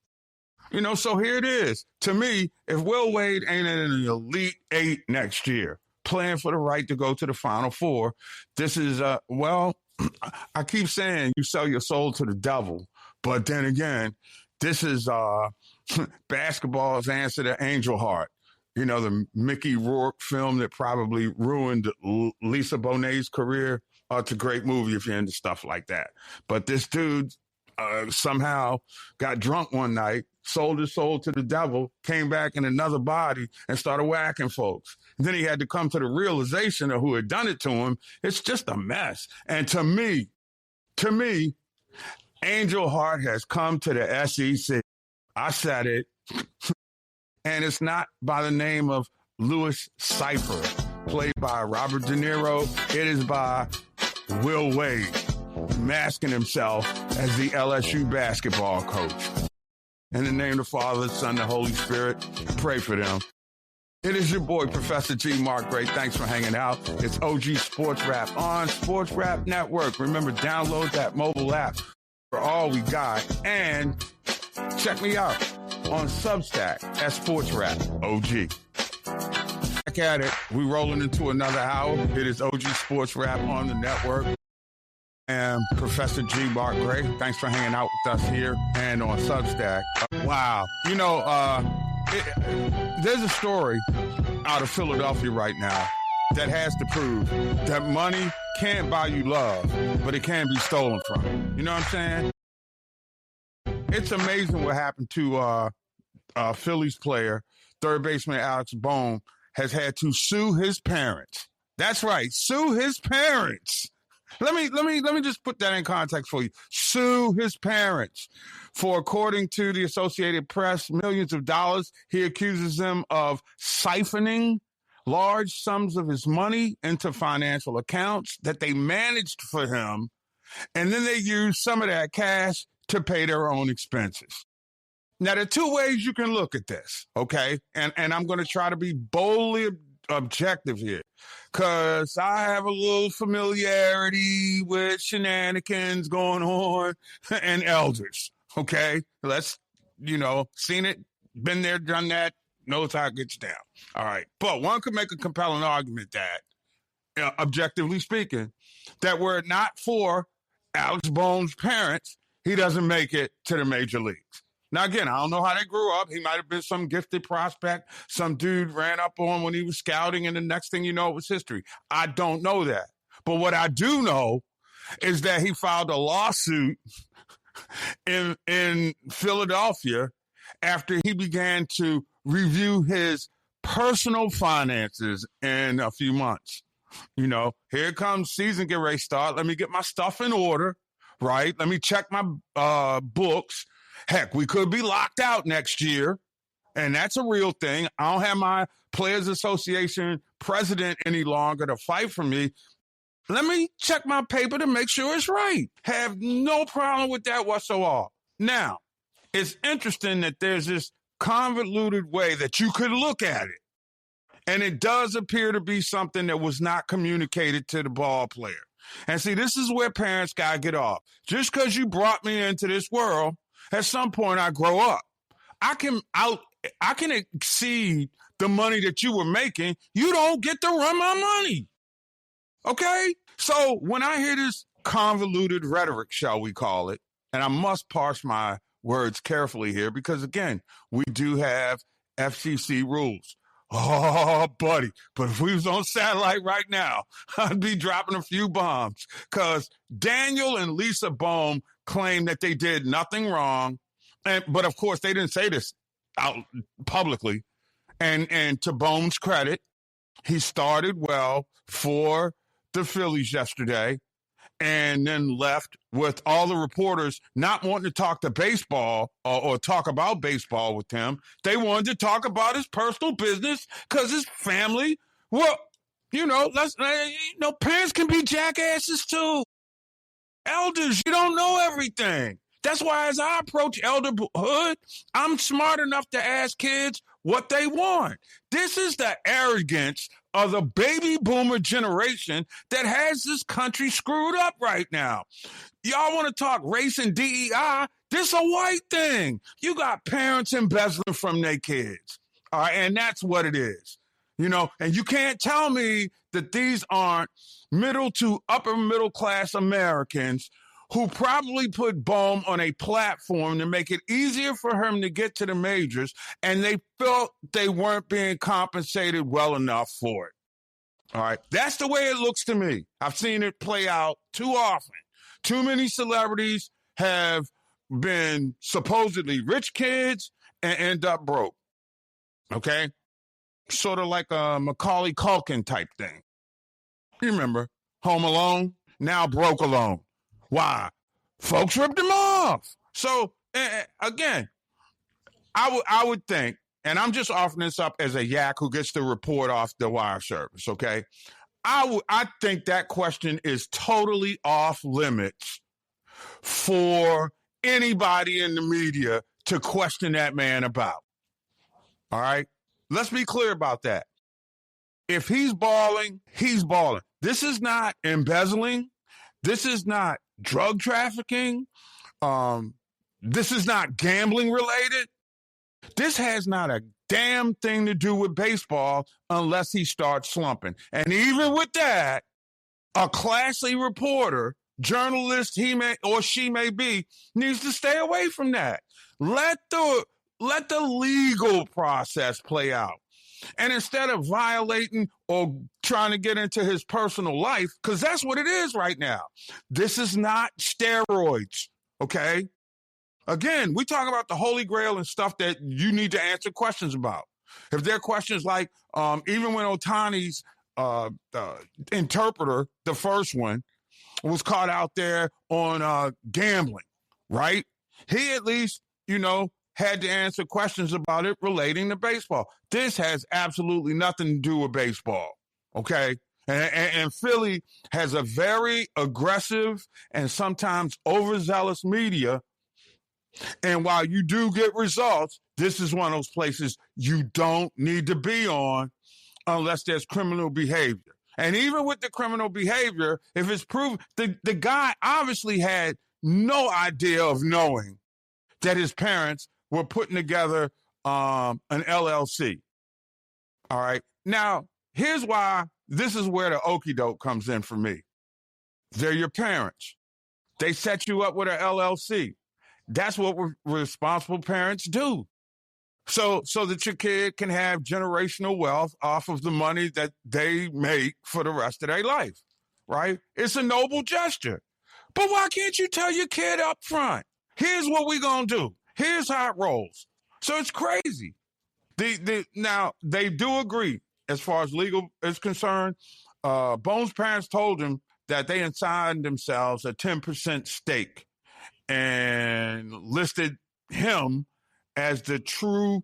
So here it is. To me, if Will Wade ain't in an Elite Eight next year, playing for the right to go to the Final Four, this is, I keep saying you sell your soul to the devil. But then again, this is basketball's answer to Angel Heart. The Mickey Rourke film that probably ruined Lisa Bonet's career. It's a great movie if you're into stuff like that. But this dude somehow got drunk one night, sold his soul to the devil, came back in another body, and started whacking folks. And then he had to come to the realization of who had done it to him. It's just a mess. And to me, Angel Heart has come to the SEC. I said it. And it's not by the name of Louis Cypher, played by Robert De Niro. It is by Will Wade, masking himself as the LSU basketball coach. In the name of the Father, the Son, and the Holy Spirit, pray for them. It is your boy, Professor G. Mark Gray. Thanks for hanging out. It's OG Sports Rap on Sports Rap Network. Remember, download that mobile app for all we got. And check me out on Substack at Sports Rap OG. Back at it. We rolling into another hour. It is OG Sports Rap on the network. And Professor G. Mark Gray. Thanks for hanging out with us here and on Substack. Wow. There's a story out of Philadelphia right now that has to prove that money can't buy you love, but it can be stolen from you. You know what I'm saying? It's amazing what happened to Phillies player, third baseman Alex Boehm, has had to sue his parents. That's right, sue his parents. Let me just put that in context for you. Sue his parents for, according to the Associated Press, millions of dollars. He accuses them of siphoning large sums of his money into financial accounts that they managed for him, and then they used some of that cash to pay their own expenses. Now, there are two ways you can look at this, okay? And I'm going to try to be boldly objective here because I have a little familiarity with shenanigans going on and elders, okay? Let's, seen it, been there, done that, knows how it gets down. All right. But one could make a compelling argument that, objectively speaking, that were it not for Alex Boehm's parents, he doesn't make it to the major leagues. Now, again, I don't know how they grew up. He might have been some gifted prospect. Some dude ran up on when he was scouting, and the next thing you know, it was history. I don't know that. But what I do know is that he filed a lawsuit in Philadelphia after he began to review his personal finances in a few months. Here comes season, get ready to start. Let me get my stuff in order, right? Let me check my books. Heck, we could be locked out next year, and that's a real thing. I don't have my Players Association president any longer to fight for me. Let me check my paper to make sure it's right. Have no problem with that whatsoever. Now, it's interesting that there's this convoluted way that you could look at it, and it does appear to be something that was not communicated to the ball player. And see, this is where parents got to get off. Just because you brought me into this world, at some point I grow up. I can exceed the money that you were making. You don't get to run my money. Okay? So when I hear this convoluted rhetoric, shall we call it, and I must parse my words carefully here because, again, we do have FCC rules. Oh, buddy. But if we was on satellite right now, I'd be dropping a few bombs because Daniel and Lisa Boehm claim that they did nothing wrong. But, of course, they didn't say this out publicly. And to Boehm's credit, he started well for the Phillies yesterday and then left with all the reporters not wanting to talk to baseball or talk about baseball with him. They wanted to talk about his personal business because his family, parents can be jackasses too. Elders, you don't know everything. That's why as I approach elderhood, I'm smart enough to ask kids what they want. This is the arrogance of the baby boomer generation that has this country screwed up right now. Y'all want to talk race and DEI? This a white thing. You got parents embezzling from their kids. All right, and that's what it is. And you can't tell me that these aren't middle to upper middle class Americans who probably put Boehm on a platform to make it easier for him to get to the majors, and they felt they weren't being compensated well enough for it. All right. That's the way it looks to me. I've seen it play out too often. Too many celebrities have been supposedly rich kids and end up broke. Okay? Sort of like a Macaulay Culkin type thing. You remember, Home Alone, now broke alone. Why? Folks ripped him off. So, again, I would think, and I'm just offering this up as a yak who gets to report off the wire service, okay? I think that question is totally off limits for anybody in the media to question that man about. All right? Let's be clear about that. If he's balling, he's balling. This is not embezzling. This is not drug trafficking. This is not gambling related. This has not a damn thing to do with baseball unless he starts slumping. And even with that, a classy reporter, journalist he may or she may be, needs to stay away from that. Let the legal process play out. And instead of violating or trying to get into his personal life, because that's what it is right now. This is not steroids, okay? Again, we talk about the Holy Grail and stuff that you need to answer questions about. If there are questions like, even when Otani's interpreter, the first one, was caught out there on gambling, right? He at least, had to answer questions about it relating to baseball. This has absolutely nothing to do with baseball, okay? And Philly has a very aggressive and sometimes overzealous media And while you do get results, this is one of those places you don't need to be on unless there's criminal behavior. And even with the criminal behavior, if it's proven, the guy obviously had no idea of knowing that his parents were putting together an LLC. All right. Now, here's why this is where the okie doke comes in for me. They're your parents. They set you up with an LLC. That's what responsible parents do. So that your kid can have generational wealth off of the money that they make for the rest of their life, right? It's a noble gesture. But why can't you tell your kid up front, here's what we're going to do. Here's how it rolls. So it's crazy. Now, they do agree as far as legal is concerned. Boehm's parents told him that they assigned themselves a 10% stake and listed him as the true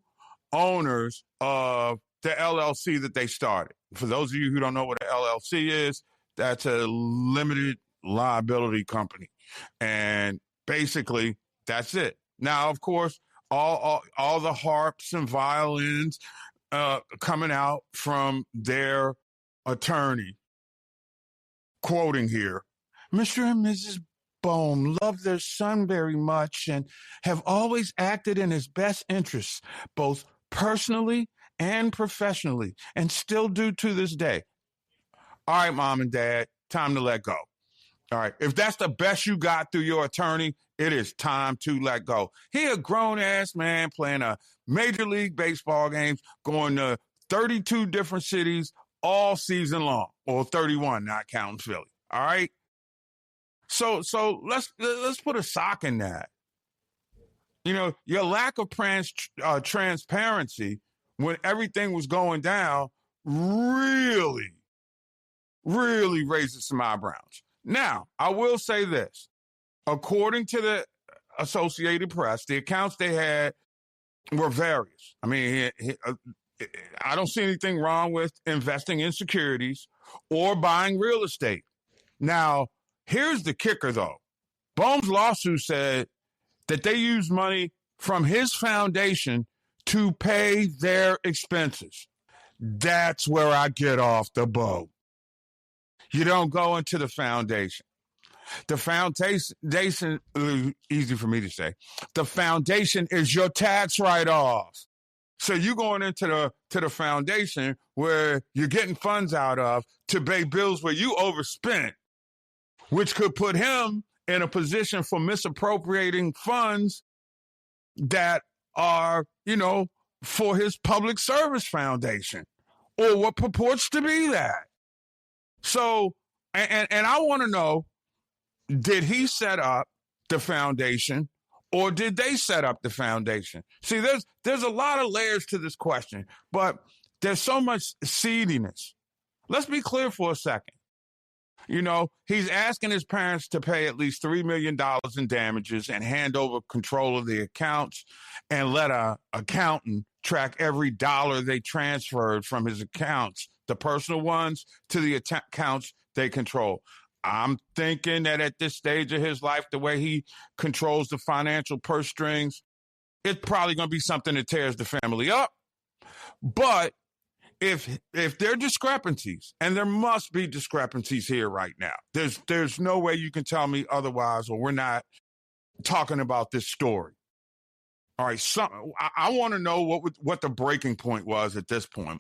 owners of the LLC that they started. For those of you who don't know what an LLC is, that's a limited liability company. And basically, that's it. Now, of course, all the harps and violins coming out from their attorney, quoting here, Mr. and Mrs. Boehm love their son very much and have always acted in his best interests, both personally and professionally, and still do to this day. All right, mom and dad, time to let go. All right, if that's the best you got through your attorney, it is time to let go. He a grown-ass man playing a Major League Baseball games, going to 32 different cities all season long, or 31, not counting Philly. All right? So let's put a sock in that. You know, your lack of transparency when everything was going down really raises some eyebrows. Now, I will say this. According to the Associated Press, the accounts they had were various. I mean, I don't see anything wrong with investing in securities or buying real estate. Now, here's the kicker, though. Boehm's lawsuit said that they used money from his foundation to pay their expenses. That's where I get off the boat. You don't go into the foundation. The foundation, easy for me to say, the foundation is your tax write-off. So you going into the foundation where you're getting funds out of to pay bills where you overspent, which could put him in a position for misappropriating funds that are, for his public service foundation or what purports to be that. So, and I want to know, did he set up the foundation or did they set up the foundation? See, there's a lot of layers to this question, but there's so much seediness. Let's be clear for a second. He's asking his parents to pay at least $3 million in damages and hand over control of the accounts and let an accountant track every dollar they transferred from his accounts, the personal ones, to the accounts they control. I'm thinking that at this stage of his life, the way he controls the financial purse strings, it's probably going to be something that tears the family up. But if there are discrepancies, and there must be discrepancies here right now, there's no way you can tell me otherwise, or we're not talking about this story. All right, I want to know what the breaking point was at this point.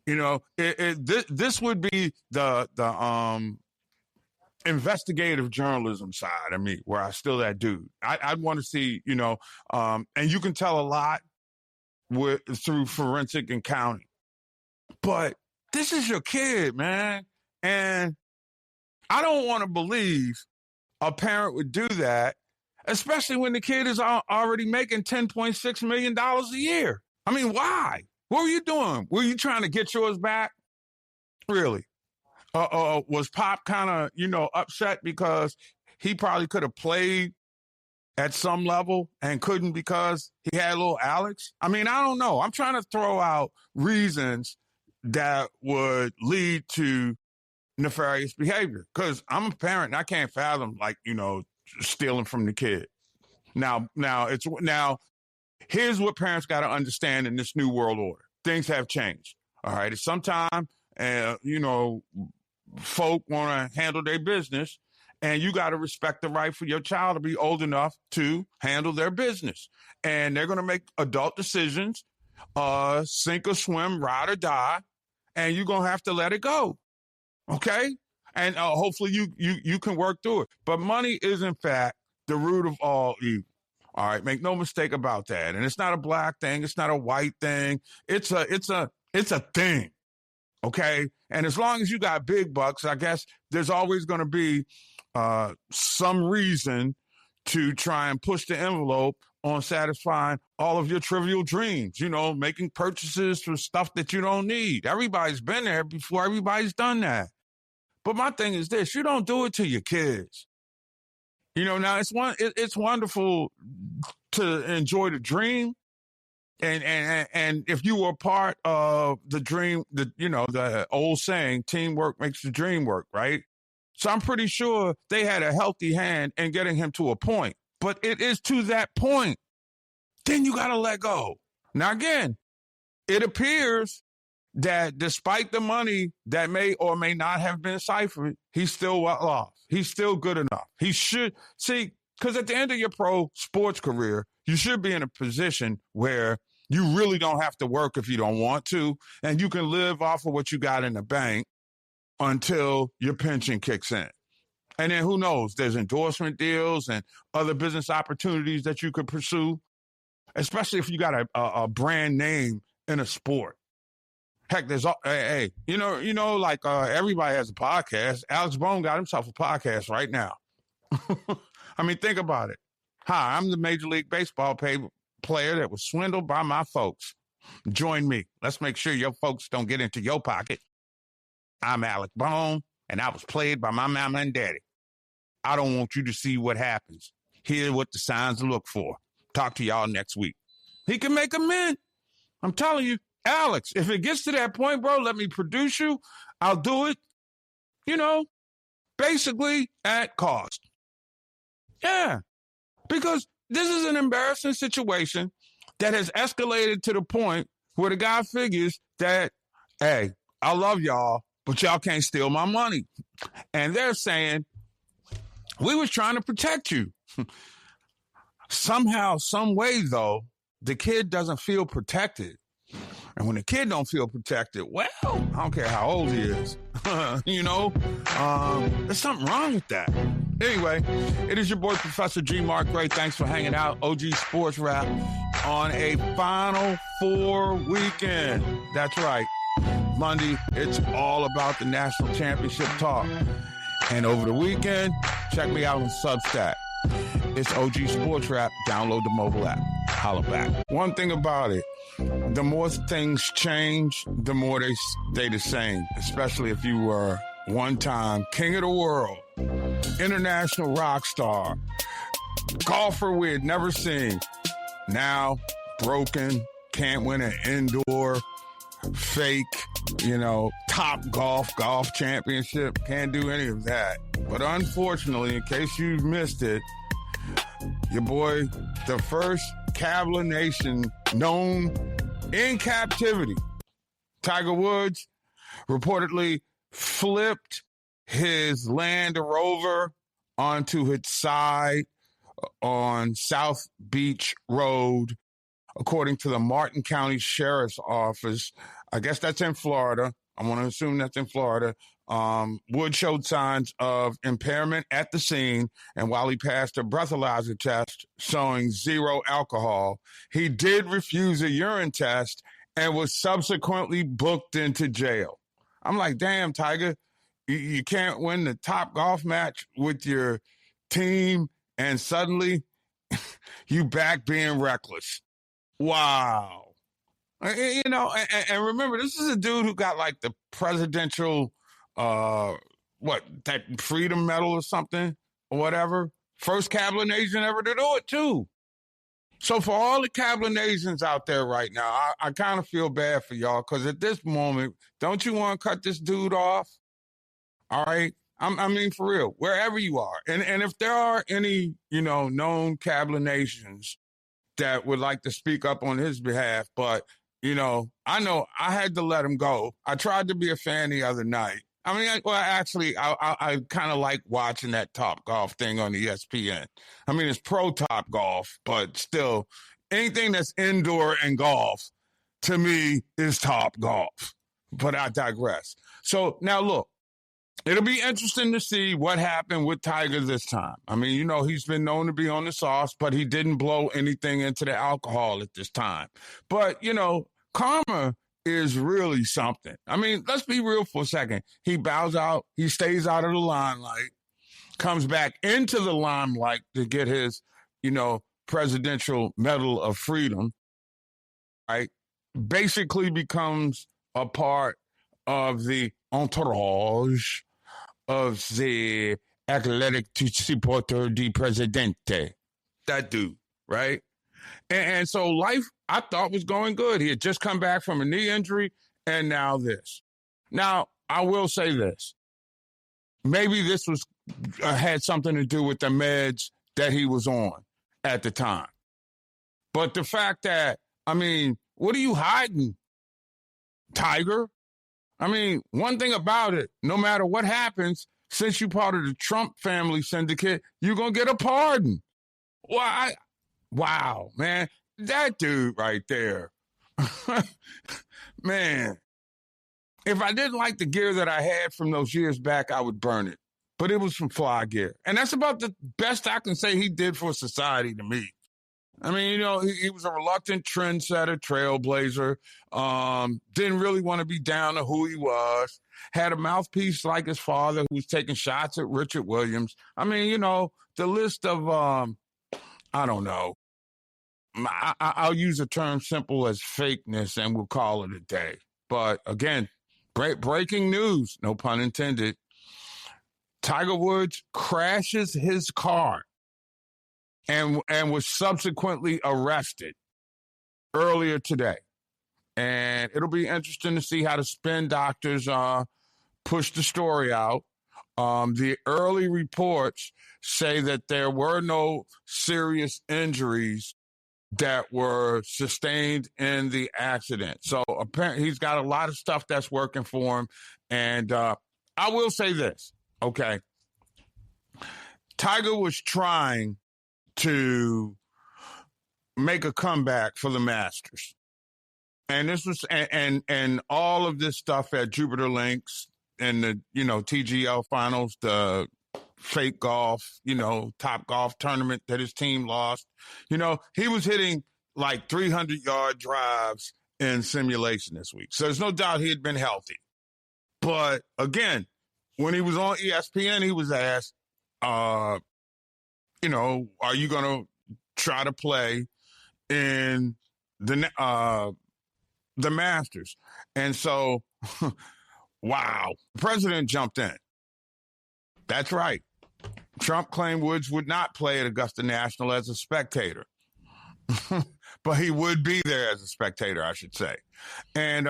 This would be the investigative journalism side of me, where I still that dude. I'd want to see, and you can tell a lot through forensic accounting. But this is your kid, man. And I don't want to believe a parent would do that, especially when the kid is already making $10.6 million a year. I mean, why? What were you doing? Were you trying to get yours back? Really? Was Pop kind of, upset because he probably could have played at some level and couldn't because he had little Alex? I mean, I don't know. I'm trying to throw out reasons that would lead to nefarious behavior, because I'm a parent and I can't fathom, stealing from the kid. Now, here's what parents got to understand in this new world order. Things have changed. All right. Sometimes, folk want to handle their business, and you got to respect the right for your child to be old enough to handle their business. And they're going to make adult decisions, sink or swim, ride or die, and you're going to have to let it go. Okay? And hopefully you can work through it. But money is, in fact, the root of all evil. All right, make no mistake about that. And it's not a black thing. It's not a white thing. It's a thing. Okay. And as long as you got big bucks, I guess there's always going to be some reason to try and push the envelope on satisfying all of your trivial dreams, making purchases for stuff that you don't need. Everybody's been there before. Everybody's done that. But my thing is this: you don't do it to your kids. Now it's wonderful to enjoy the dream. And if you were part of the dream, the old saying, teamwork makes the dream work, right? So I'm pretty sure they had a healthy hand in getting him to a point. But it is to that point. Then you got to let go. Now, again, it appears that despite the money that may or may not have been siphoned, he's still well off. He's still good enough. He should see, because at the end of your pro sports career, you should be in a position where you really don't have to work if you don't want to, and you can live off of what you got in the bank until your pension kicks in. And then who knows, there's endorsement deals and other business opportunities that you could pursue, especially if you got a brand name in a sport. Heck, there's everybody has a podcast. Alex Boehm got himself a podcast right now. I mean, think about it. Hi, I'm the Major League Baseball player that was swindled by my folks. Join me. Let's make sure your folks don't get into your pocket. I'm Alex Boehm, and I was played by my mama and daddy. I don't want you to see what happens. Hear what the signs to look for. Talk to y'all next week. He can make amends. I'm telling you, Alex, if it gets to that point, bro, let me produce you. I'll do it, basically at cost. Yeah, because this is an embarrassing situation that has escalated to the point where the guy figures that, hey, I love y'all, but y'all can't steal my money. And they're saying, we was trying to protect you. Somehow, some way, though, the kid doesn't feel protected. And when the kid don't feel protected, well, I don't care how old he is, there's something wrong with that. Anyway, it is your boy, Professor G. Mark Gray. Thanks for hanging out. OG Sports Wrap on a Final Four weekend. That's right. Monday, it's all about the national championship talk. And over the weekend, check me out on Substack. It's OG Sports Wrap. Download the mobile app. Holla back. One thing about it, the more things change, the more they stay the same, especially if you were one-time king of the world, international rock star, golfer we had never seen, now broken, can't win an indoor, fake, top golf championship, can't do any of that. But unfortunately, in case you missed it, your boy, the first Cavalier Nation known in captivity, Tiger Woods, reportedly flipped his Land Rover onto its side on South Beach Road, according to the Martin County Sheriff's Office. I guess that's in Florida. I want to assume that's in Florida. Wood showed signs of impairment at the scene, and while he passed a breathalyzer test showing 0 alcohol, he did refuse a urine test and was subsequently booked into jail. I'm like, damn, Tiger, you can't win the top golf match with your team, and suddenly you back being reckless. Wow. And remember, this is a dude who got like the presidential, that Freedom Medal or something or whatever. First Cavalier Nation ever to do it too. So for all the Cavalier Nations out there right now, I kind of feel bad for y'all, because at this moment, don't you want to cut this dude off? All right. I mean, for real, wherever you are. And if there are any, known Cablinations that would like to speak up on his behalf, but, I know I had to let him go. I tried to be a fan the other night. I mean, I kind of like watching that Top Golf thing on ESPN. I mean, it's pro Top Golf, but still, anything that's indoor and golf, to me, is Top Golf. But I digress. So now look, it'll be interesting to see what happened with Tiger this time. I mean, he's been known to be on the sauce, but he didn't blow anything into the alcohol at this time. But, karma is really something. I mean, let's be real for a second. He bows out. He stays out of the limelight, comes back into the limelight to get his, Presidential Medal of Freedom, right? Basically becomes a part of the entourage of the athletic supporter di presidente. That dude, right? And so life, I thought, was going good. He had just come back from a knee injury, and now this. Now, I will say this. Maybe this was had something to do with the meds that he was on at the time. But the fact that, I mean, what are you hiding, Tiger? I mean, one thing about it, no matter what happens, since you're part of the Trump family syndicate, you're going to get a pardon. Wow, man. That dude right there. Man. If I didn't like the gear that I had from those years back, I would burn it. But it was from Fly Gear. And that's about the best I can say he did for society to me. I mean, he was a reluctant trendsetter, trailblazer, didn't really want to be down to who he was, had a mouthpiece like his father who was taking shots at Richard Williams. I mean, the list of, I don't know, I'll use a term simple as fakeness and we'll call it a day. But again, breaking news, no pun intended, Tiger Woods crashes his car and was subsequently arrested earlier today. And it'll be interesting to see how the spin doctors push the story out. The early reports say that there were no serious injuries that were sustained in the accident. So apparently he's got a lot of stuff that's working for him. And I will say this, okay? Tiger was trying to make a comeback for the Masters. And this was, and all of this stuff at Jupiter Links and the, TGL finals, the fake golf, Top Golf tournament that his team lost. He was hitting like 300-yard drives in simulation this week. So there's no doubt he had been healthy. But again, when he was on ESPN, he was asked, are you going to try to play in the Masters? And so, wow, the president jumped in. That's right. Trump claimed Woods would not play at Augusta National as a spectator. But he would be there as a spectator, I should say. And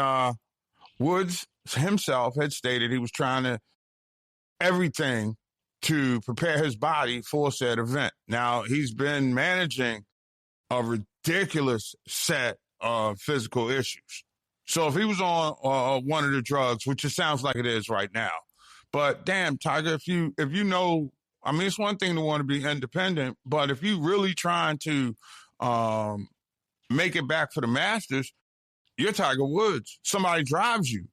Woods himself had stated he was trying to everything to prepare his body for said event. Now, he's been managing a ridiculous set of physical issues. So if he was on one of the drugs, which it sounds like it is right now, but damn, Tiger, if you know, I mean, it's one thing to want to be independent, but if you really trying to make it back for the Masters, you're Tiger Woods. Somebody drives you.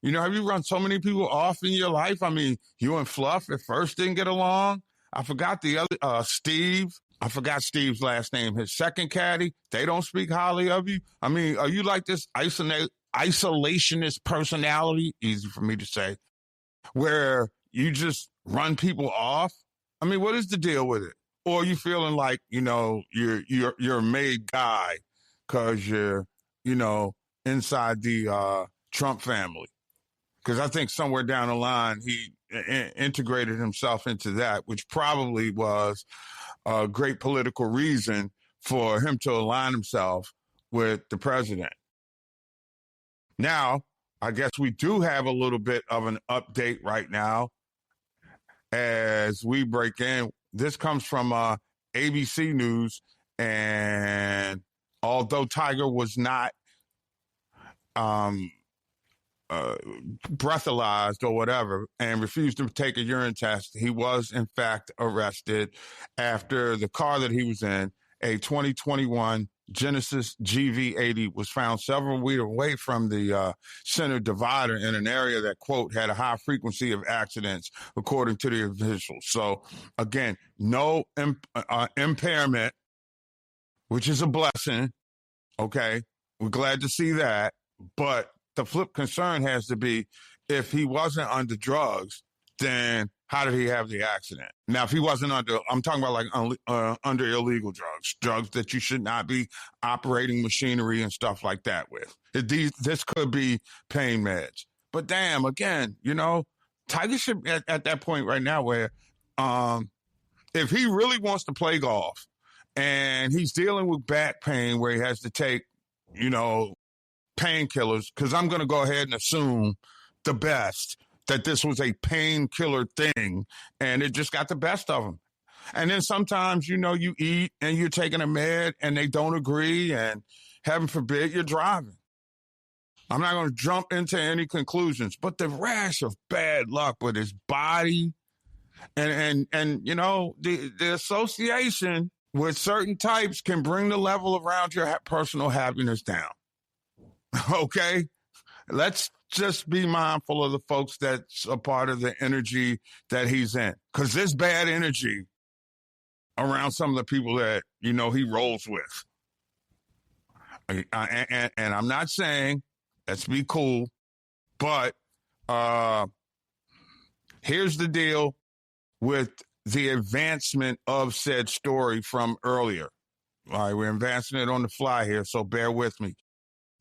Have you run so many people off in your life? I mean, you and Fluff at first didn't get along. I forgot the other, Steve. I forgot Steve's last name. His second caddy, they don't speak highly of you. I mean, are you like this isolationist personality, easy for me to say, where you just run people off? I mean, what is the deal with it? Or are you feeling like, you're a made guy because you're, inside the Trump family? Because I think somewhere down the line, he integrated himself into that, which probably was a great political reason for him to align himself with the president. Now, I guess we do have a little bit of an update right now. as we break in. This comes from ABC News, and although Tiger was not breathalyzed or whatever and refused to take a urine test, he was in fact arrested after the car that he was in, a 2021 Genesis GV80, was found several feet away from the center divider in an area that, quote, had a high frequency of accidents, according to the officials. So, again, no impairment, which is a blessing. Okay, we're glad to see that. But the flip concern has to be, if he wasn't under drugs, then how did he have the accident? Now, if he wasn't under, I'm talking about like under illegal drugs that you should not be operating machinery and stuff like that with. This could be pain meds. But damn, again, you know, Tiger should at that point right now where if he really wants to play golf and he's dealing with back pain where he has to take, you know, painkillers, because I'm going to go ahead and assume the best, that this was a painkiller thing and it just got the best of him. And then sometimes, you know, you eat and you're taking a med and they don't agree, and heaven forbid you're driving. I'm not going to jump into any conclusions, but the rash of bad luck with his body and you know, the association with certain types can bring the level around your personal happiness down. Okay, let's just be mindful of the folks that's a part of the energy that he's in, because there's bad energy around some of the people that, you know, he rolls with. And I'm not saying let's be cool, but here's the deal with the advancement of said story from earlier. All right, we're advancing it on the fly here, so bear with me.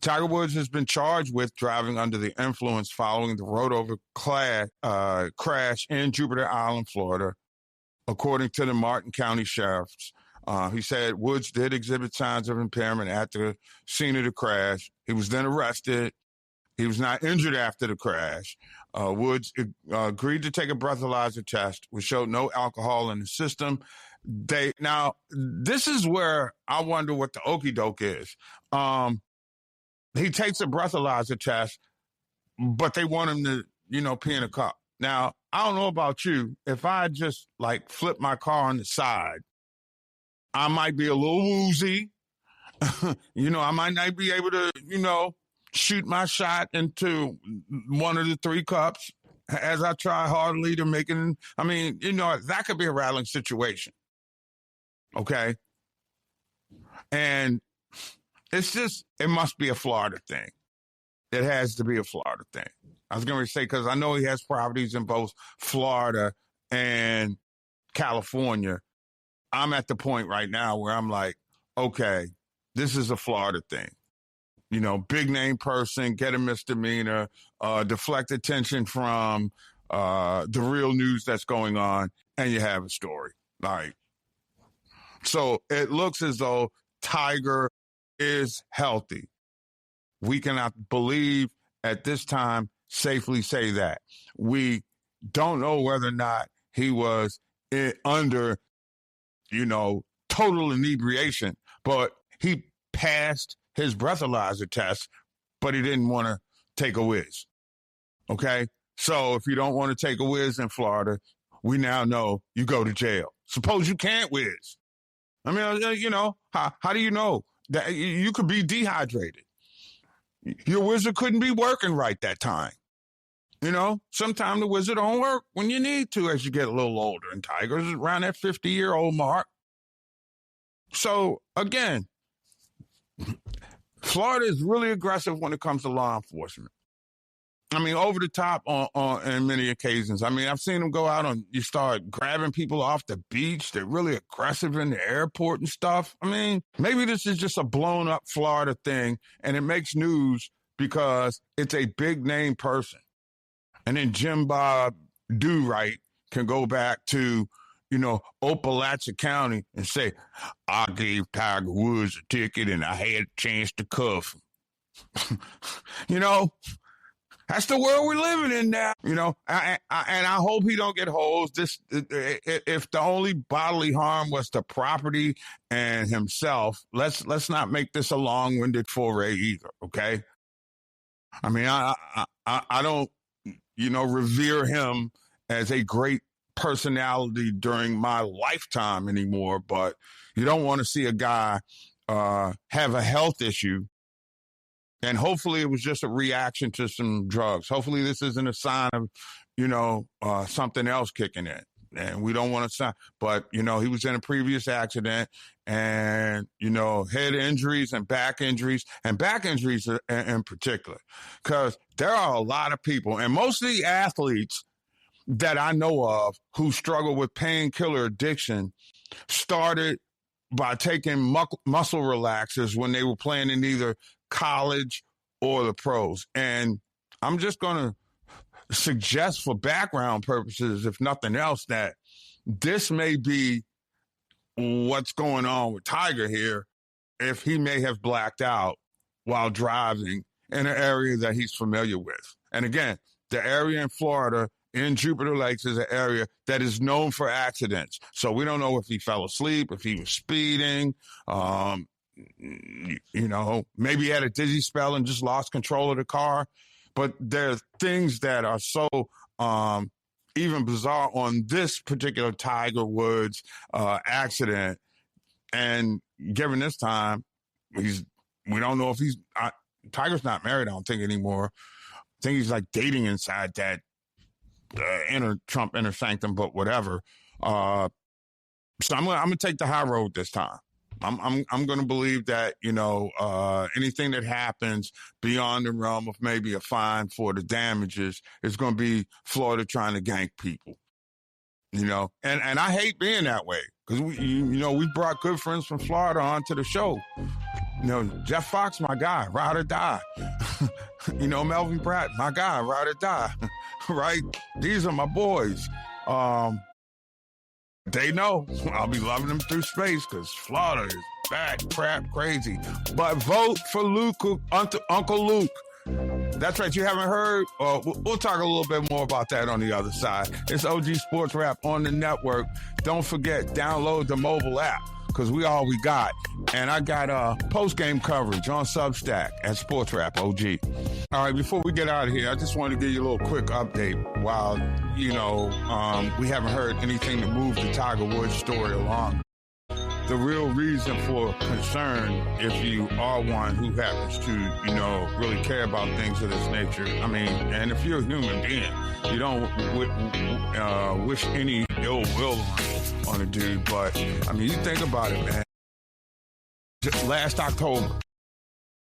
Tiger Woods has been charged with driving under the influence following the road-over crash in Jupiter Island, Florida, according to the Martin County Sheriff's. He said Woods did exhibit signs of impairment at the scene of the crash. He was then arrested. He was not injured after the crash. Woods agreed to take a breathalyzer test, which showed no alcohol in the system. Now, this is where I wonder what the okie doke is. He takes a breathalyzer test, but they want him to, you know, pee in a cup. Now, I don't know about you. If I just, like, flip my car on the side, I might be a little woozy. You know, I might not be able to, you know, shoot my shot into one of the three cups as I try hardly to make it. I mean, you know, that could be a rattling situation. Okay? And it's just, it must be a Florida thing. It has to be a Florida thing. I was going to say, because I know he has properties in both Florida and California. I'm at the point right now where I'm like, okay, this is a Florida thing. You know, big name person, get a misdemeanor, deflect attention from the real news that's going on, and you have a story. All right. So it looks as though Tiger is healthy. We cannot believe at this time safely say that. We don't know whether or not he was under, you know, total inebriation, but he passed his breathalyzer test, but he didn't want to take a whiz. Okay? So if you don't want to take a whiz in Florida, we now know you go to jail. Suppose you can't whiz. I mean, you know, how do you know that you could be dehydrated? Your whizzer couldn't be working right that time. You know, sometimes the whizzer don't work when you need to as you get a little older. And Tiger's around that 50-year-old mark. So, again, Florida is really aggressive when it comes to law enforcement. I mean, over the top on many occasions. I mean, I've seen them go out you start grabbing people off the beach. They're really aggressive in the airport and stuff. I mean, maybe this is just a blown up Florida thing, and it makes news because it's a big name person. And then Jim Bob Do-Right can go back to, you know, Opalachia County and say, I gave Tiger Woods a ticket and I had a chance to cuff him. You know, That's the world we're living in now. And I hope he don't get hosed. If the only bodily harm was to property and himself, let's not make this a long-winded foray either. Okay. I mean, I don't, revere him as a great personality during my lifetime anymore, but you don't want to see a guy have a health issue. And hopefully it was just a reaction to some drugs. Hopefully this isn't a sign of, something else kicking in. And we don't want to sign, but, he was in a previous accident and, head injuries and back injuries in particular, because there are a lot of people, and most of the athletes that I know of who struggle with painkiller addiction started by taking muscle relaxers when they were playing in either college or the pros. And I'm just going to suggest for background purposes, if nothing else, that this may be what's going on with Tiger here, if he may have blacked out while driving in an area that he's familiar with. And again, the area in Florida in Jupiter Lakes is an area that is known for accidents. So we don't know if he fell asleep, if he was speeding, maybe he had a dizzy spell and just lost control of the car. But there's things that are so even bizarre on this particular Tiger Woods accident. And given this time, we don't know if Tiger's not married, I don't think, anymore. I think he's like dating inside that Trump inner sanctum, but whatever. So I'm gonna take the high road this time. I'm going to believe that, anything that happens beyond the realm of maybe a fine for the damages is going to be Florida trying to gank people, and I hate being that way because we brought good friends from Florida onto the show. Jeff Fox, my guy, ride or die. Melvin Pratt, my guy, ride or die. Right? These are my boys. They know I'll be loving them through space because Florida is bad, crap, crazy. But vote for Luke, Uncle Luke. That's right. You haven't heard? We'll talk a little bit more about that on the other side. It's OG Sports Rap on the network. Don't forget, download the mobile app because we all we got. And I got post-game coverage on Substack at Sports Rap OG. All right, before we get out of here, I just wanted to give you a little quick update while, we haven't heard anything to move the Tiger Woods story along. The real reason for concern, if you are one who happens to, really care about things of this nature, and if you're a human being, you don't wish any ill will on a dude, but, you think about it, man. Just last October,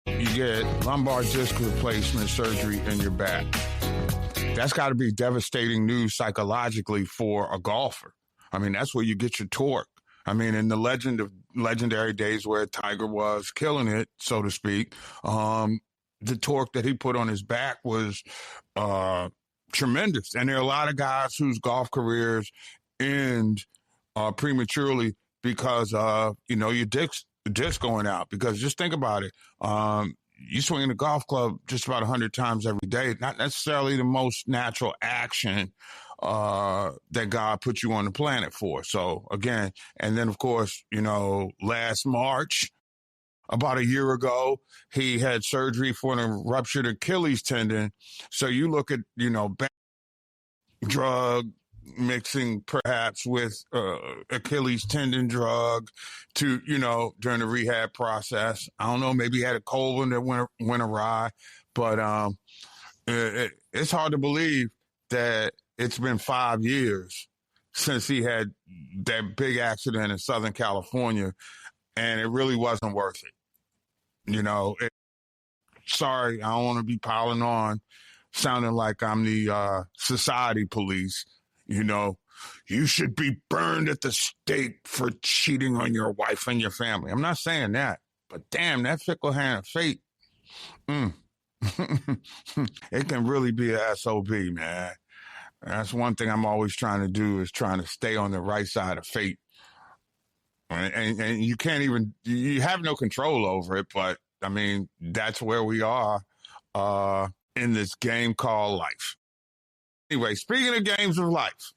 you get lumbar disc replacement surgery in your back. That's got to be devastating news psychologically for a golfer. That's where you get your torque. In the legendary days where Tiger was killing it, so to speak, the torque that he put on his back was tremendous. And there are a lot of guys whose golf careers end prematurely because of, your disc going out. Because just think about it. You swing a golf club just about 100 times every day. Not necessarily the most natural action that God put you on the planet for. So again, and then of course, last March, about a year ago, he had surgery for an ruptured Achilles tendon. So you look at, drug mixing perhaps with Achilles tendon drug to, during the rehab process. I don't know, maybe he had a cold one that went awry, but it's hard to believe that it's been 5 years since he had that big accident in Southern California, and it really wasn't worth it. Sorry, I don't want to be piling on, sounding like I'm the society police. You should be burned at the stake for cheating on your wife and your family. I'm not saying that, but damn, that fickle hand of fate. It can really be an SOB, man. That's one thing I'm always trying to do, is trying to stay on the right side of fate. And you can't even, you have no control over it, but that's where we are. in this game called life. Anyway, speaking of games of life,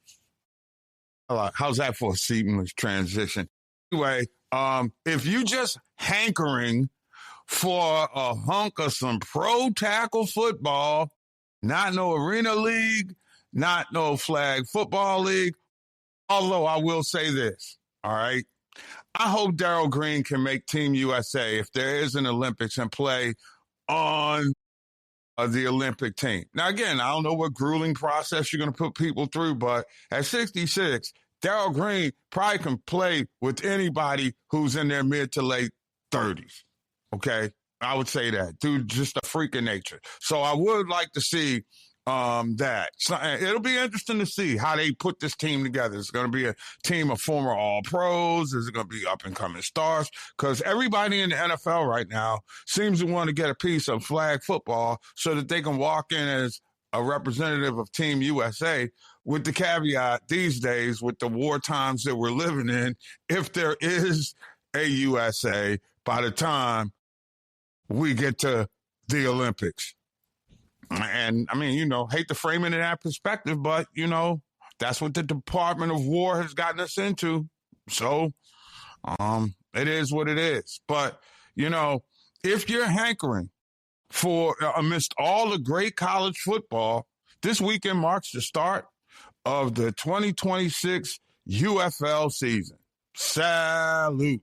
how's that for a seamless transition? Anyway, if you just hankering for a hunk of some pro tackle football, not no arena league, not no flag football league, although I will say this, all right? I hope Darryl Green can make Team USA if there is an Olympics and play on the Olympic team. Now, again, I don't know what grueling process you're going to put people through, but at 66, Darryl Green probably can play with anybody who's in their mid to late 30s. Okay? I would say that. Dude, just a freak of nature. So I would like to see that. So it'll be interesting to see how they put this team together. It's going to be a team of former All-Pros. Is it going to be up-and-coming stars? Because everybody in the NFL right now seems to want to get a piece of flag football so that they can walk in as a representative of Team USA, with the caveat these days with the war times that we're living in, if there is a USA by the time we get to the Olympics. And I mean, hate to frame it in that perspective, but, that's what the Department of War has gotten us into. So it is what it is. But, if you're hankering for, amidst all the great college football, this weekend marks the start of the 2026 UFL season. Salute.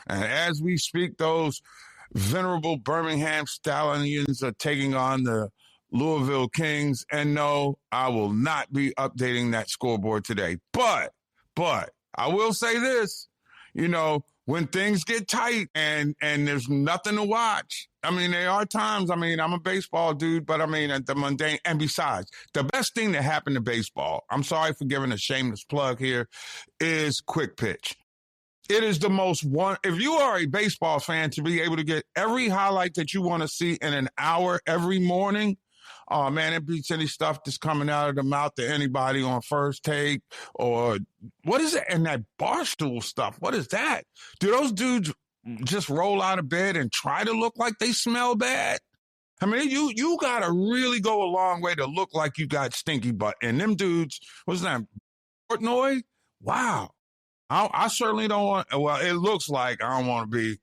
And as we speak, those venerable Birmingham Stallions are taking on the Louisville Kings, and no, I will not be updating that scoreboard today. But I will say this, when things get tight and there's nothing to watch, I mean, there are times, I'm a baseball dude, but at the mundane, and besides, the best thing that happened to baseball, I'm sorry for giving a shameless plug here, is quick pitch. It is the most if you are a baseball fan, to be able to get every highlight that you want to see in an hour every morning, oh, man, it beats any stuff that's coming out of the mouth of anybody on First Take or what is it? And that Barstool stuff, what is that? Do those dudes just roll out of bed and try to look like they smell bad? I mean, you got to really go a long way to look like you got stinky butt. And them dudes, what's that, Portnoy? Wow. I certainly don't want, well, it looks like I don't want to be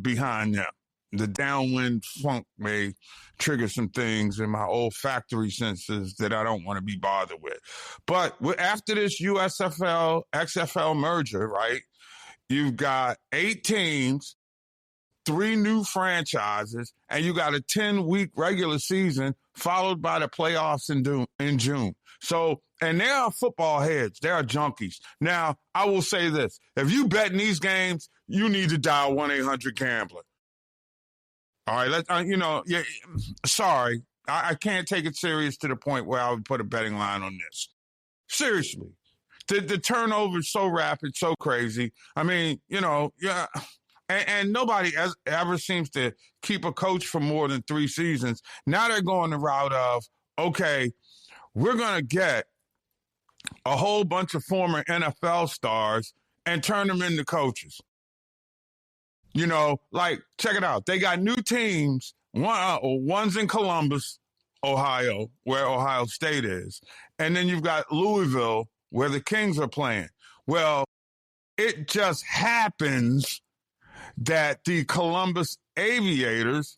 behind them. The downwind funk may trigger some things in my olfactory senses that I don't want to be bothered with. But after this USFL, XFL merger, right, you've got 8 teams, 3 new franchises, and you got a 10-week regular season followed by the playoffs in June. So, and there are football heads. There are junkies. Now, I will say this. If you bet in these games, you need to dial 1-800-GAMBLER. All right, sorry. I can't take it serious to the point where I would put a betting line on this. Seriously. The turnover is so rapid, so crazy. I mean, yeah. And nobody ever seems to keep a coach for more than 3 seasons. Now they're going the route of, okay, we're going to get a whole bunch of former NFL stars and turn them into coaches. Check it out. They got new teams. One's in Columbus, Ohio, where Ohio State is. And then you've got Louisville, where the Kings are playing. Well, it just happens that the Columbus Aviators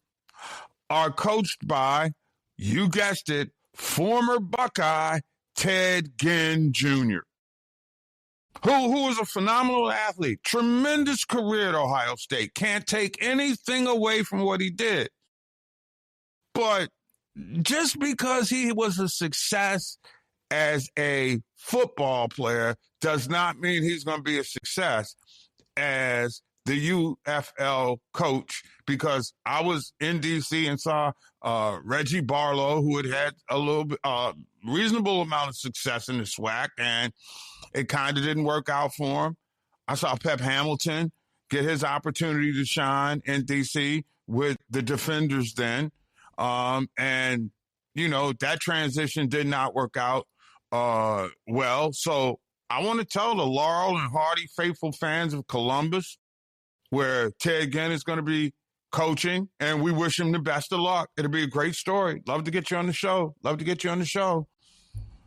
are coached by, you guessed it, former Buckeye Ted Ginn Jr., who was a phenomenal athlete, tremendous career at Ohio State. Can't take anything away from what he did. But just because he was a success as a football player does not mean he's going to be a success as the UFL coach, because I was in D.C. and saw Reggie Barlow, who had a little bit reasonable amount of success in the SWAC, and it kind of didn't work out for him. I saw Pep Hamilton get his opportunity to shine in D.C. with the Defenders then, and that transition did not work out well. So I want to tell the Laurel and Hardy faithful fans of Columbus, where Ted Ginn is going to be coaching, and we wish him the best of luck. It'll be a great story. Love to get you on the show.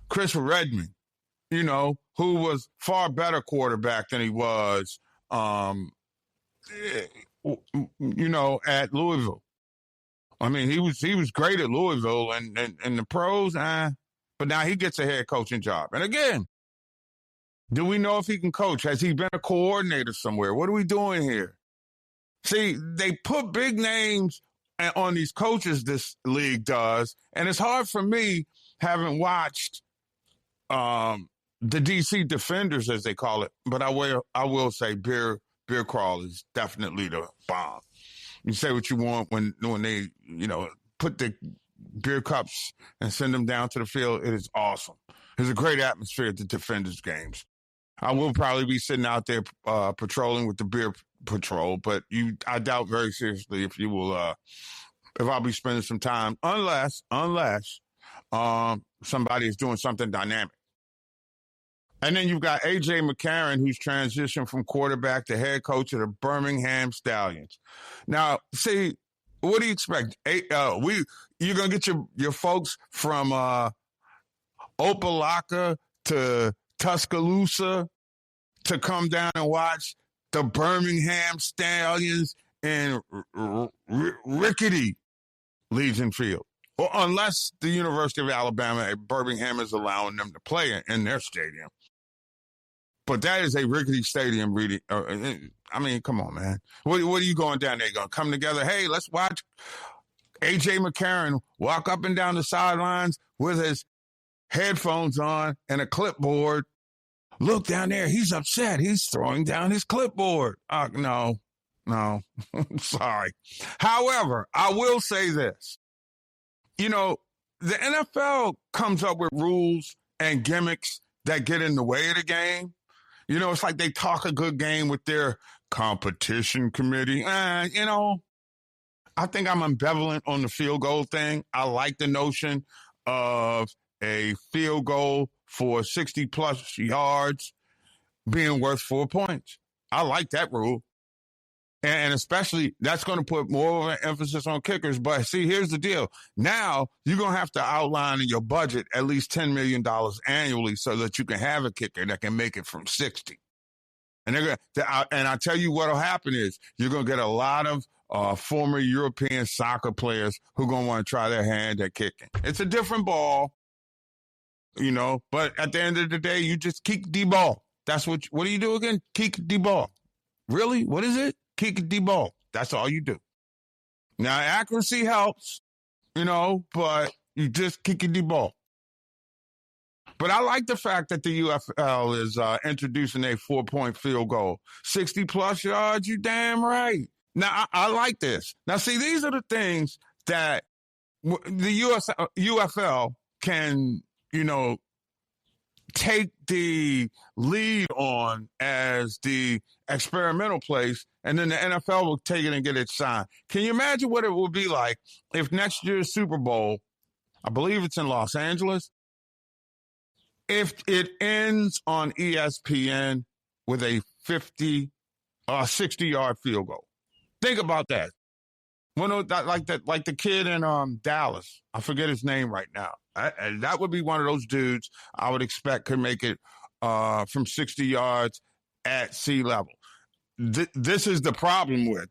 Chris Redman, who was far better quarterback than he was, at Louisville. I mean, he was great at Louisville and the pros, but now he gets a head coaching job. And again, do we know if he can coach? Has he been a coordinator somewhere? What are we doing here? See, they put big names on these coaches, this league does, and it's hard for me, having watched the DC Defenders, as they call it, but I will say Beer Crawl is definitely the bomb. You say what you want when they, put the beer cups and send them down to the field. It is awesome. There's a great atmosphere at the Defenders games. I will probably be sitting out there patrolling with the beer patrol, but I doubt very seriously if I'll be spending some time, unless somebody is doing something dynamic. And then you've got A.J. McCarron, who's transitioned from quarterback to head coach of the Birmingham Stallions. Now, see, what do you expect? You're going to get your folks from Opelika to Tuscaloosa to come down and watch the Birmingham Stallions in rickety Legion Field. Or unless the University of Alabama at Birmingham is allowing them to play in their stadium. But that is a rickety stadium, really. I mean, come on, man. What are you going down there? Going to come together? Hey, let's watch A.J. McCarron walk up and down the sidelines with his headphones on and a clipboard. Look down there. He's upset. He's throwing down his clipboard. No. Sorry. However, I will say this. The NFL comes up with rules and gimmicks that get in the way of the game. It's like they talk a good game with their competition committee. I think I'm ambivalent on the field goal thing. I like the notion of a field goal for 60-plus yards being worth 4 points. I like that rule. And especially, that's going to put more of an emphasis on kickers. But see, here's the deal. Now, you're going to have to outline in your budget at least $10 million annually so that you can have a kicker that can make it from 60. And I tell you what will happen is you're going to get a lot of former European soccer players who are going to want to try their hand at kicking. It's a different ball, but at the end of the day, you just kick the ball. That's what do you do again? Kick the ball. Really? What is it? Kick the ball. That's all you do. Now, accuracy helps, but you just kick the ball. But I like the fact that the UFL is introducing a 4-point field goal. 60-plus yards, you damn right. Now, I like this. Now, see, these are the things that the UFL can, take the lead on as the experimental place, and then the NFL will take it and get it signed. Can you imagine what it will be like if next year's Super Bowl, I believe it's in Los Angeles, if it ends on ESPN with a 60-yard field goal? Think about that. Like the kid in Dallas. I forget his name right now. That would be one of those dudes I would expect could make it from 60 yards at sea level. This is the problem with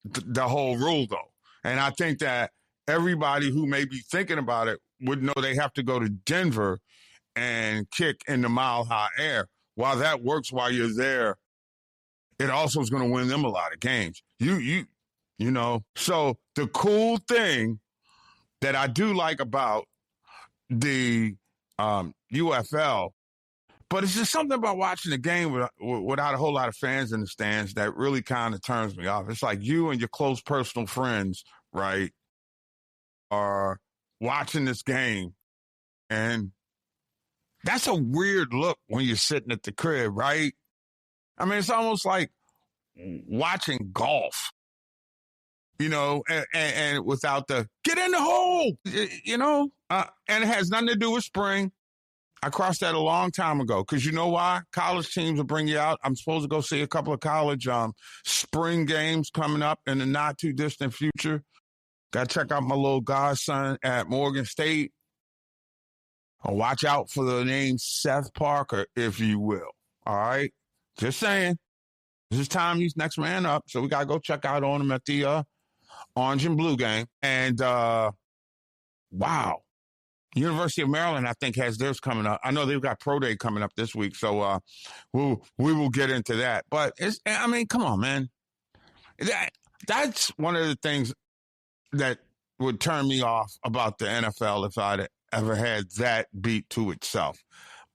the whole rule, though. And I think that everybody who may be thinking about it would know they have to go to Denver and kick in the mile-high air. While that works while you're there, it also is going to win them a lot of games. So the cool thing that I do like about the UFL, but it's just something about watching the game without a whole lot of fans in the stands that really kind of turns me off. It's like you and your close personal friends, right, are watching this game, and that's a weird look when you're sitting at the crib, right? I mean, it's almost like watching golf. And without the get in the hole, and it has nothing to do with spring. I crossed that a long time ago because you know why? College teams will bring you out. I'm supposed to go see a couple of college spring games coming up in the not too distant future. Got to check out my little godson at Morgan State. Watch out for the name Seth Parker, if you will. All right? Just saying. This is time he's next man up, so we got to go check out on him at the Orange and Blue game. And, wow. University of Maryland, I think, has theirs coming up. I know they've got Pro Day coming up this week, so we will get into that. But, come on, man. That's one of the things that would turn me off about the NFL if I'd ever had that beat to itself.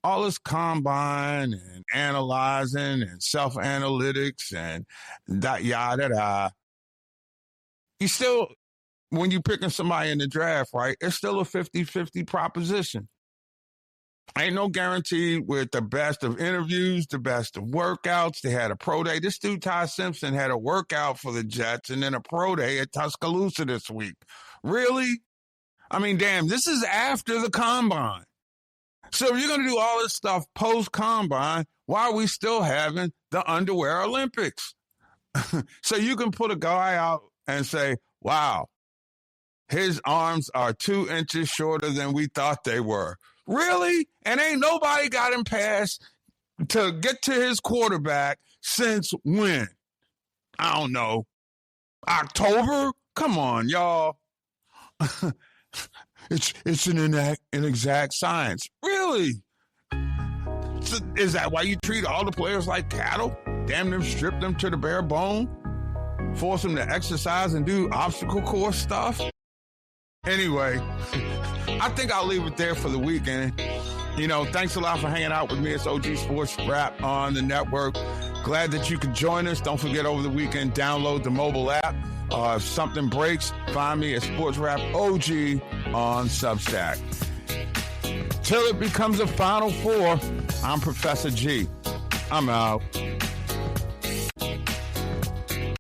All this combine and analyzing and self-analytics and that yada. You still, when you're picking somebody in the draft, right, it's still a 50-50 proposition. Ain't no guarantee with the best of interviews, the best of workouts. They had a pro day. This dude, Ty Simpson, had a workout for the Jets and then a pro day at Tuscaloosa this week. Really? I mean, damn, this is after the combine. So if you're going to do all this stuff post-combine, why are we still having the underwear Olympics? So you can put a guy out and say, wow, his arms are 2 inches shorter than we thought they were. Really? And ain't nobody got him past to get to his quarterback since when? I don't know. October? Come on, y'all. It's an inexact science. Really? So is that why you treat all the players like cattle? Damn them, strip them to the bare bone? Force them to exercise and do obstacle course stuff? Anyway, I think I'll leave it there for the weekend. You know, thanks a lot for hanging out with me. It's OG Sports Wrap on the network. Glad that you could join us. Don't forget over the weekend, download the mobile app. If something breaks, find me at Sports Wrap OG on Substack. Till it becomes a Final Four, I'm Professor G. I'm out.